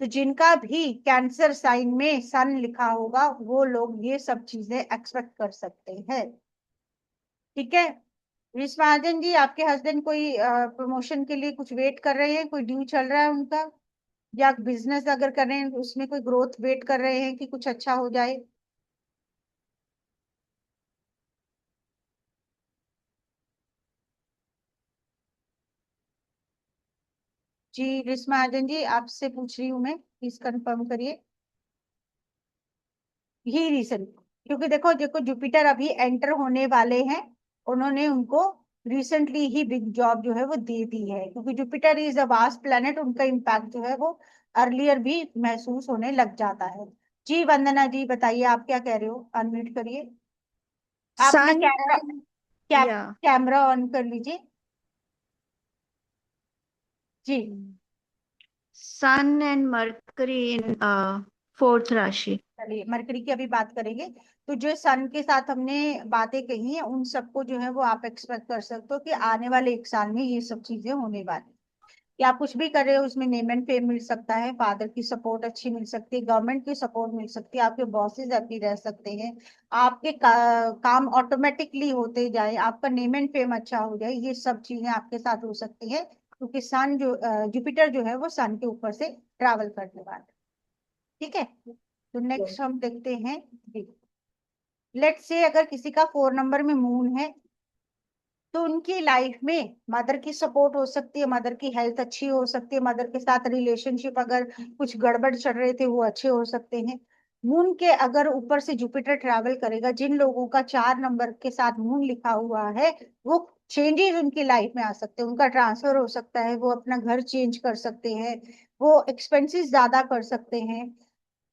तो जिनका भी कैंसर साइन में सन लिखा होगा वो लोग ये सब चीजें एक्सपेक्ट कर सकते हैं, ठीक है। मिस महाजन जी, आपके हस्बैंड कोई प्रमोशन के लिए कुछ वेट कर रहे हैं, कोई ड्यू चल रहा है उनका, या बिजनेस अगर कर रहे हैं उसमें कोई ग्रोथ वेट कर रहे हैं कि कुछ अच्छा हो जाए? जी मिस महाजन जी, आपसे पूछ रही हूँ मैं, प्लीज कंफर्म करिए। ही रीजन, क्योंकि देखो देखो जुपिटर अभी एंटर होने वाले हैं, उन्होंने उनको रिसेंटली ही बिग जॉब जो है वो दे दी है, क्योंकि Jupiter is a vast planet, उनका इम्पैक्ट जो है वो अर्लियर भी महसूस होने लग जाता है। जी वंदना जी बताइए, आप क्या कह रहे हो? अनम्यूट करिए, आप अपना सन कैमरा, या कैमरा ऑन कर लीजिए। जी Sun and Mercury in fourth राशि। चलिए मरकरी की अभी बात करेंगे। तो जो सन के साथ हमने बातें कही है उन सबको जो है वो आप एक्सपेक्ट कर सकते हो कि आने वाले एक साल में ये सब चीजें होने वाली, कि आप कुछ भी कर रहे हो उसमें नेम एंड फेम मिल सकता है, फादर की सपोर्ट अच्छी मिल सकती है, गवर्नमेंट की सपोर्ट मिल सकती है, आपके बॉसेस हैप्पी रह सकते हैं, आपके काम ऑटोमेटिकली होते जाए, आपका नेम एंड फेम अच्छा हो जाए, ये सब चीजें आपके साथ हो सकती है क्योंकि सन जो जुपिटर जो है वो सन के ऊपर से ट्रैवल करने वाला है। ठीक है, तो नेक्स्ट हम देखते हैं। लेट्स से अगर किसी का 4 नंबर में मून है तो उनकी लाइफ में मदर की सपोर्ट हो सकती है, मदर की हेल्थ अच्छी हो सकती है, मदर के साथ रिलेशनशिप अगर कुछ गड़बड़ चल रहे थे वो अच्छे हो सकते हैं। मून के अगर ऊपर से जुपिटर ट्रैवल करेगा, जिन लोगों का 4 नंबर के साथ मून लिखा हुआ है वो चेंजेस उनकी लाइफ में आ सकते हैं, उनका ट्रांसफर हो सकता है, वो अपना घर चेंज कर सकते हैं, वो एक्सपेंसेस ज्यादा कर सकते हैं,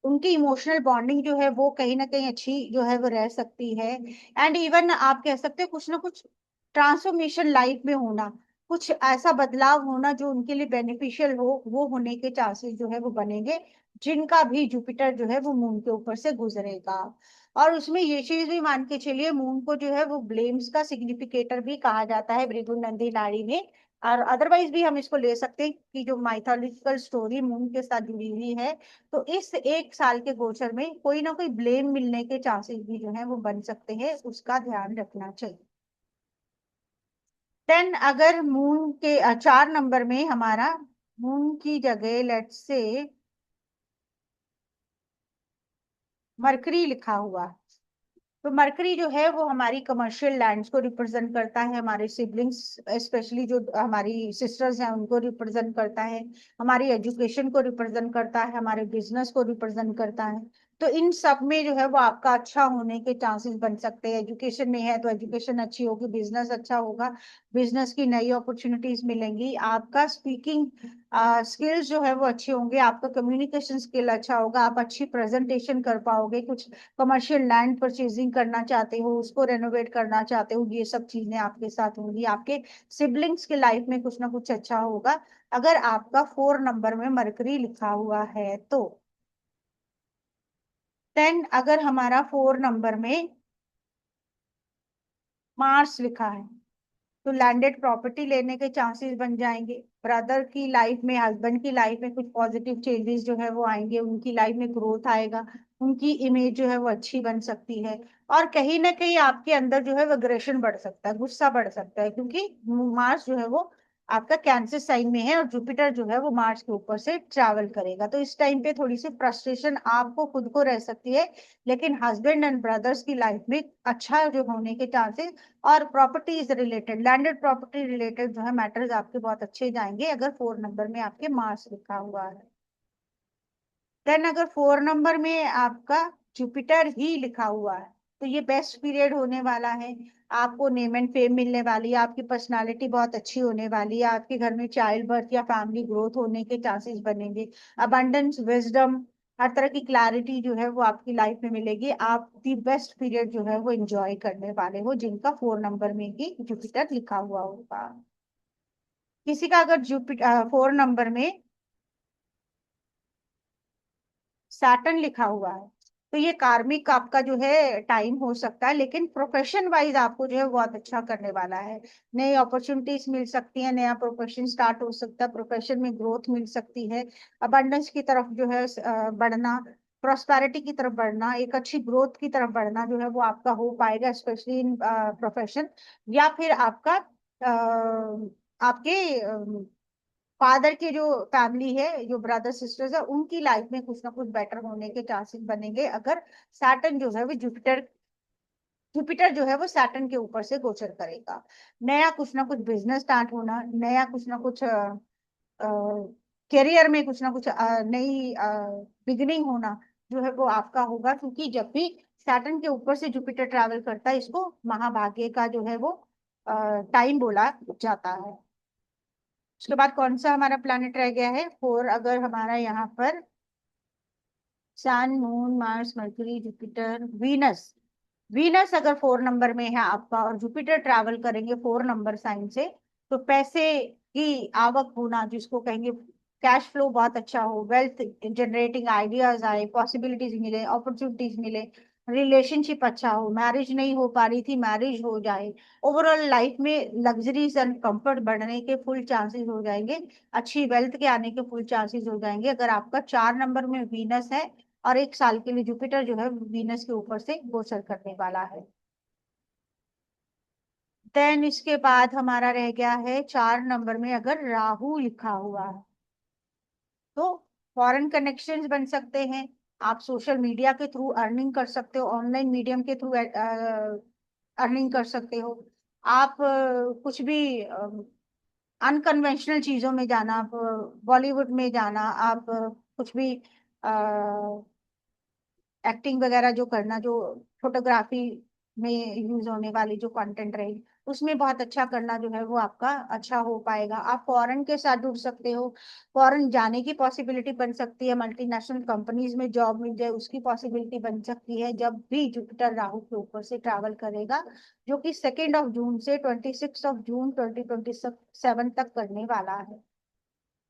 उनकी इमोशनल बॉन्डिंग जो है वो कहीं ना कहीं अच्छी जो है वो रह सकती है। एंड इवन आप कह सकते हैं कुछ ना कुछ ट्रांसफॉर्मेशन लाइफ में होना, कुछ ऐसा बदलाव होना जो उनके लिए बेनिफिशियल हो, वो होने के चांसेस जो है वो बनेंगे जिनका भी जुपिटर जो है वो मून के ऊपर से गुजरेगा। और उसमें ये चीज भी मान के चलिए मून को जो है वो ब्लेम्स का सिग्निफिकेटर भी कहा जाता है भृगुनंदी नाड़ी में। और अदरवाइज भी हम इसको ले सकते हैं कि जो माइथोलॉजिकल स्टोरी मून के साथ जुड़ी हुई है, तो इस एक साल के गोचर में कोई ना कोई ब्लेम मिलने के चांसेस भी जो है वो बन सकते हैं, उसका ध्यान रखना चाहिए। देन अगर मून के 4 नंबर में हमारा मून की जगह लेट्स से मरकरी लिखा हुआ है, तो मरकरी जो है वो हमारी कमर्शियल लैंड्स को रिप्रेजेंट करता है, हमारे सिबलिंग्स स्पेशली जो हमारी सिस्टर्स हैं उनको रिप्रेजेंट करता है, हमारी एजुकेशन को रिप्रेजेंट करता है, हमारे बिजनेस को रिप्रेजेंट करता है। तो इन सब में जो है वो आपका अच्छा होने के चांसेस बन सकते हैं। एजुकेशन में है तो एजुकेशन अच्छी होगी, बिजनेस अच्छा होगा, बिजनेस की नई अपॉर्चुनिटीज मिलेंगी, आपका स्पीकिंग स्किल्स जो है वो अच्छे होंगे, आपका कम्युनिकेशन स्किल अच्छा होगा, आप अच्छी प्रेजेंटेशन कर पाओगे, कुछ कमर्शियल लैंड परचेजिंग करना चाहते हो, उसको रेनोवेट करना चाहते हो, ये सब चीजें आपके साथ होंगी, आपके सिबलिंग्स के लाइफ में कुछ ना कुछ अच्छा होगा अगर आपका 4 नंबर में मरकरी लिखा हुआ है तो। देन अगर हमारा 4 नंबर में मार्स लिखा है तो लैंडेड प्रॉपर्टी लेने के चांसेस बन जाएंगे, ब्रदर की लाइफ में, हस्बैंड की लाइफ में कुछ पॉजिटिव चेंजेस जो है वो आएंगे, उनकी लाइफ में ग्रोथ आएगा, उनकी इमेज जो है वो अच्छी बन सकती है। और कहीं ना कहीं आपके अंदर जो है वो अग्रेशन बढ़ सकता है, गुस्सा बढ़ सकता है, क्योंकि मार्स जो है वो आपका कैंसर साइन में है और जुपिटर जो है वो मार्स के ऊपर से ट्रैवल करेगा, तो इस टाइम पे थोड़ी सी फ्रस्ट्रेशन आपको खुद को रह सकती है, लेकिन हस्बैंड एंड ब्रदर्स की लाइफ में अच्छा जो होने के चांसेस और properties related, landed property related जो है मैटर्स आपके बहुत अच्छे जाएंगे अगर 4 नंबर में आपके मार्स लिखा हुआ है। देन अगर 4 नंबर में आपका जुपिटर ही लिखा हुआ है तो ये बेस्ट पीरियड होने वाला है, आपको नेम एंड फेम मिलने वाली है, आपकी पर्सनालिटी बहुत अच्छी होने वाली है, आपके घर में चाइल्ड बर्थ या फैमिली ग्रोथ होने के चांसेस बनेंगे, अबंडेंस, विजडम, हर तरह की क्लैरिटी जो है वो आपकी लाइफ में मिलेगी, आप दी बेस्ट पीरियड जो है वो एंजॉय करने वाले हो जिनका 4 नंबर में ही जुपिटर लिखा हुआ होगा। किसी का अगर जुपिटर 4 नंबर में सैटर्न लिखा हुआ है तो ये कार्मिक आपका जो है टाइम हो सकता है, लेकिन प्रोफेशन वाइज आपको जो है बहुत अच्छा करने वाला है, नई अपॉर्चुनिटीज मिल सकती है, नया प्रोफेशन स्टार्ट हो सकता है, प्रोफेशन में ग्रोथ मिल सकती है, अबंडेंस की तरफ जो है बढ़ना, प्रॉस्पेरिटी की तरफ बढ़ना, एक अच्छी ग्रोथ की तरफ बढ़ना जो है वो आपका हो पाएगा, स्पेशली इन प्रोफेशन, या फिर आपका आपके फादर की जो फैमिली है, जो ब्रदर सिस्टर्स है, उनकी लाइफ में कुछ ना कुछ बेटर होने के चांसेस बनेंगे अगर सैटर्न जो है वो जुपिटर जुपिटर जो है वो सैटर्न के ऊपर से गोचर करेगा। नया कुछ ना कुछ बिजनेस स्टार्ट होना, नया कुछ ना कुछ करियर में कुछ ना कुछ नई बिगिनिंग होना जो है वो आपका होगा, क्योंकि जब भी सैटर्न के ऊपर से जुपिटर ट्रैवल करता है इसको महाभाग्य का जो है वो टाइम बोला जाता है। उसके बाद कौन सा हमारा प्लैनेट रह गया है 4, अगर हमारा यहाँ पर sun, moon, Mars, Mercury, Jupiter, Venus, Venus अगर 4 नंबर में है आपका और जुपिटर ट्रैवल करेंगे 4 नंबर साइन से, तो पैसे की आवक होना जिसको कहेंगे कैश फ्लो बहुत अच्छा हो, वेल्थ जनरेटिंग आइडियाज आए, पॉसिबिलिटीज मिले, अपॉर्चुनिटीज मिले, रिलेशनशिप अच्छा हो, मैरिज नहीं हो पा रही थी मैरिज हो जाए, ओवरऑल लाइफ में लग्जरीज एंड कंफर्ट बढ़ने के फुल चांसेस हो जाएंगे, अच्छी वेल्थ के आने के फुल चांसेस हो जाएंगे अगर आपका 4 नंबर में वीनस है और 1 साल के लिए जुपिटर जो है वीनस के ऊपर से गोचर करने वाला है। देन इसके बाद हमारा रह गया है 4 नंबर में अगर राहु लिखा हुआ है तो फॉरेन कनेक्शंस बन सकते हैं, आप सोशल मीडिया के थ्रू अर्निंग कर सकते हो, ऑनलाइन मीडियम के थ्रू अर्निंग कर सकते हो, आप कुछ भी अनकन्वेंशनल चीजों में जाना, आप बॉलीवुड में जाना, आप कुछ भी एक्टिंग वगैरह जो करना, जो फोटोग्राफी में यूज होने वाली जो कंटेंट रहेगी उसमें बहुत अच्छा करना जो है वो आपका अच्छा हो पाएगा। आप फॉरेन के साथ जुड़ सकते हो, फॉरेन जाने की पॉसिबिलिटी बन सकती है, मल्टीनेशनल कंपनीज में जॉब मिल जाए उसकी पॉसिबिलिटी बन सकती है जब भी जुपिटर राहु के ऊपर से ट्रैवल करेगा, जो कि 2 जून से 26 जून 2027 तक करने वाला है।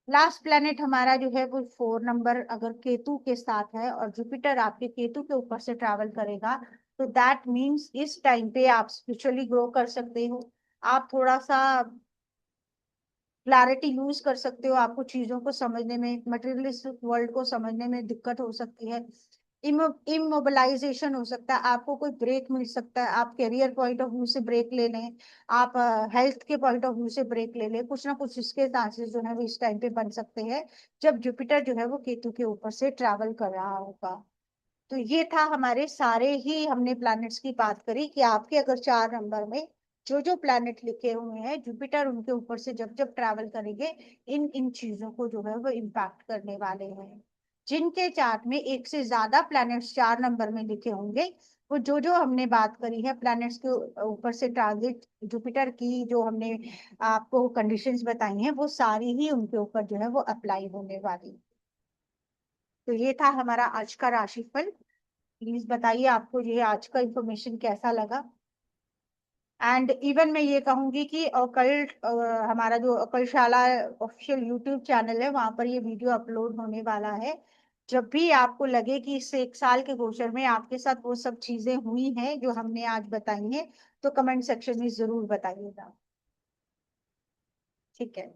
लास्ट प्लेनेट हमारा जो है वो 4 नंबर अगर केतु के साथ है और जुपिटर आपके केतु के ऊपर से ट्रैवल करेगा तो दैट मीन्स इस टाइम पे आप स्पिरिचुअली ग्रो कर सकते हो, आप थोड़ा सा क्लैरिटी लूज कर सकते हो, आपको चीजों को समझने में, मटेरियलिस्टिक वर्ल्ड को समझने में दिक्कत हो सकती है, इमोबिलाइजेशन हो सकता है, आपको कोई ब्रेक मिल सकता है, आप करियर पॉइंट ऑफ व्यू से ब्रेक ले लें, आप हेल्थ के पॉइंट ऑफ व्यू से ब्रेक ले लें, कुछ ना कुछ इसके चांसेस जो है वो इस टाइम पे बन सकते हैं जब जुपिटर जो है वो केतु के ऊपर से ट्रैवल कर रहा होगा। तो ये था हमारे सारे ही हमने प्लैनेट्स की बात करी कि आपके अगर 4 नंबर में जो जो प्लैनेट लिखे हुए हैं जुपिटर उनके ऊपर से जब जब ट्रैवल करेंगे इन इन चीजों को जो है वो इम्पैक्ट करने वाले हैं। जिनके चार्ट में एक से ज्यादा प्लैनेट्स 4 नंबर में लिखे होंगे वो जो जो हमने बात करी है प्लैनेट्स के ऊपर से ट्रांजिट जुपिटर की जो हमने आपको कंडीशंस बताई हैं वो सारी ही उनके ऊपर जो है वो अप्लाई होने वाली। तो ये था हमारा आज का राशिफल। प्लीज बताइए आपको ये आज का इंफॉर्मेशन कैसा लगा। एंड इवन मैं ये कहूंगी कि अकल्ट हमारा जो अकलशाला ऑफिशियल यूट्यूब चैनल है वहां पर ये वीडियो अपलोड होने वाला है। जब भी आपको लगे कि इस 1 साल के गोचर में आपके साथ वो सब चीजें हुई हैं जो हमने आज बताई हैं तो कमेंट सेक्शन में जरूर बताइएगा। ठीक है,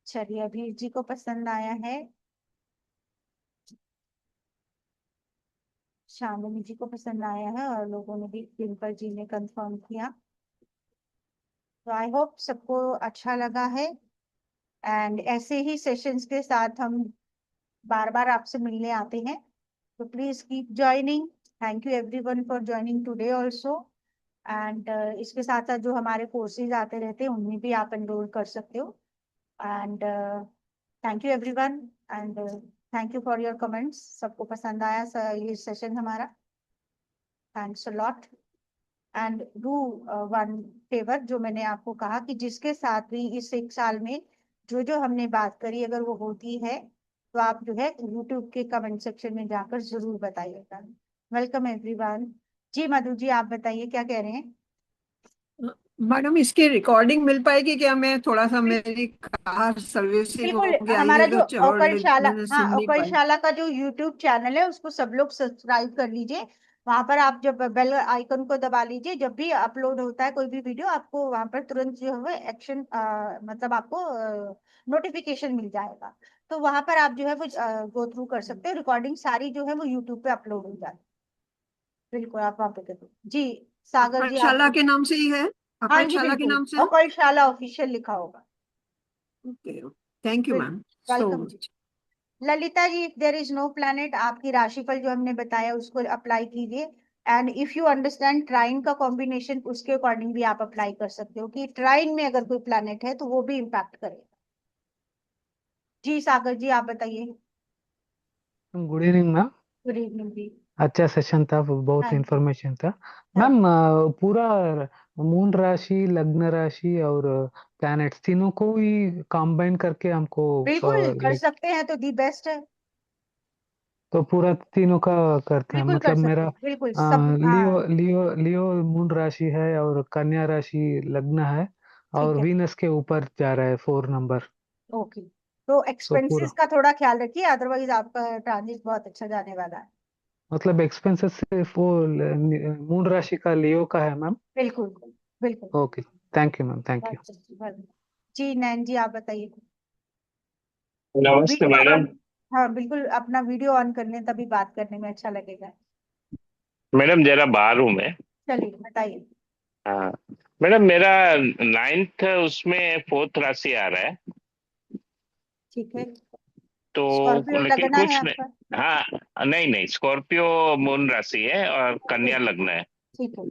चलिए अभी जी को पसंद आया है, शामिनी जी को पसंद आया है और लोगों ने भी डिम्पल जी ने कंफर्म किया। तो आई होप सबको अच्छा लगा है एंड ऐसे ही सेशंस के साथ हम बार बार आपसे मिलने आते हैं। तो please keep joining. Thank you everyone for joining today also. And इसके साथ साथ जो हमारे कोर्सेज आते रहते हैं उनमें भी आप एनरोल कर सकते हो। And thank you everyone and thank you for your comments. सबको पसंद आया ये सेशन हमारा। Thanks a lot and do one favour, जो मैंने आपको कहा कि जिसके साथ भी इस 1 साल में जो जो हमने बात करी अगर वो होती है तो आप जो है यूट्यूब के कमेंट सेक्शन में जाकर जरूर बताइएगा। Welcome everyone. जी मधु जी आप बताइए क्या कह रहे हैं। मैडम इसकी रिकॉर्डिंग मिल पाएगी क्या? मैं थोड़ा सा मेरी कार सर्विसिंग हो बिल्कुल, गया हमारा है जो तो और अकलशाला, मैंने हाँ सुन नहीं पाई। अकलशाला का जो यूट्यूब चैनल है उसको सब लोग सब्सक्राइब कर लीजिए। वहां पर आप जब बेल आइकन को दबा लीजिए, जब भी अपलोड होता है कोई भी वीडियो आपको वहां पर तुरंत जो है एक्शन मतलब आपको नोटिफिकेशन मिल जाएगा। तो वहां पर आप जो है वो गो थ्रू कर सकते हो, रिकॉर्डिंग सारी जो है वो यूट्यूब पे अपलोड हो जाती है। बिल्कुल आप वहां पे कर दो जी। सागर जी आप। पाठशाला के नाम से ही है? हाँ जी पाठशाला के बिल्कुल, नाम से है? अकलशाला ऑफिशियल लिखा होगा। Okay, thank you ma'am so welcome जी। Much. Lalita ji, if there is no planet, आपकी राशिफल जो हमने बताया उसको अप्लाई कीजिए। And if you understand trine का कॉम्बिनेशन उसके अकॉर्डिंग भी आप अप्लाई कर सकते हो कि ट्राइन में अगर कोई प्लैनेट है तो वो भी इम्पैक्ट करेगा। जी सागर जी आप बताइए। Good evening ma'am. Good evening जी। अच्छा सेशन था, बहुत हाँ जी। इंफॉर्मेशन था हाँ मैम। पूरा मून राशि, लग्न राशि और प्लैनेट्स तीनों को ही कंबाइन करके हमको बिल्कुल कर लाइक, सकते हैं तो दी बेस्ट है। तो पूरा तीनों का करते हैं। बिल्कुल कर मतलब सकते मेरा हैं, बिल्कुल सब लियो हाँ। लियो लियो मून राशि है और कन्या राशि लग्न है ठीक और है। वीनस के ऊपर जा रहा है 4 नंबर। ओके तो पूरा एक्सपेंसेस का थोड़ा ख्याल रखिए, अदरवाइज आपका ट्रांजिट बहुत अच्छा जाने वाला है। मतलब एक्सपेंसेस सिर्फ वो मून राशि का लियो का है मैम। बिल्कुल बिल्कुल। Okay, thank you ma'am, thank you. जी नैन जी, आप बताइए। नमस्ते वीडियो मैडम। ऑन, हाँ बिल्कुल, अपना वीडियो ऑन कर लें, तभी बात करने में अच्छा लगेगा। मैडम जरा बाहर हूँ मैं। चलिए बताइए। हाँ मैडम, मेरा 9th उसमें 4th राशि आ रहा है, ठीक है। तो स्कॉर्पियो लेकिन लगना है कुछ आपका? नहीं। हाँ नहीं नहीं, स्कॉर्पियो मून राशि है और कन्या लग्न है। ठीक है,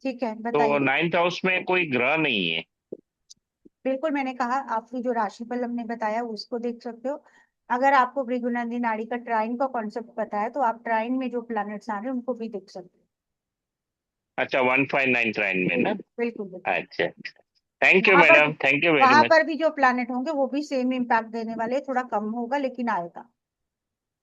ठीक है, तो बताइए। 9th हाउस में कोई ग्रह नहीं है। बिल्कुल, मैंने कहा आपकी जो राशिफल हमने बताया उसको देख सकते हो। अगर आपको भृगुनंदी नाड़ी का ट्राइन का कॉन्सेप्ट पता है तो आप ट्राइन में जो प्लैनेट्स आ रहे हैं उनको भी देख सकते अच्छा, 159 ट्राइन में हो। ना। बिल्कुल बिल्कुल। अच्छा अच्छा, थैंक यू वहां पर मैडम, थैंक यू वेरी वहां मच। पर भी जो प्लैनेट होंगे वो भी सेम इम्पैक्ट देने वाले, थोड़ा कम होगा लेकिन आएगा।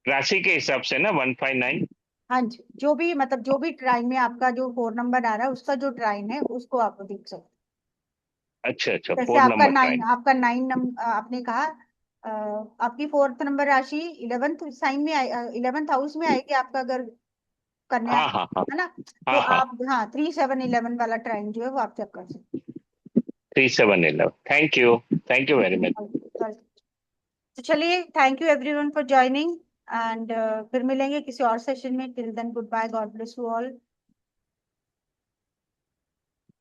राशि के हिसाब से ना 159। हाँ जी, जो भी मतलब जो भी ट्राइन में आपका जो 4 नंबर आ रहा है उसका जो ट्राइन है उसको आप देख सकते अच्छा अच्छा, हो। जैसे 4 नंबर ट्राइन। आपका 9 नंबर आपने कहा, आपकी 4th नंबर राशि 11th साइन में 11th हाउस में आएगी आपका, अगर कन्या हाँ हाँ हाँ है ना। तो हाँ हाँ। आप हाँ 3 7 11 वाला ट्राइन जो है वो आप चेक कर सकते 3711, थैंक यू वेरी मच। हो। तो चलिए, thank you everyone for joining, and फिर मिलेंगे किसी और सेशन में। Till then good bye, God bless you all.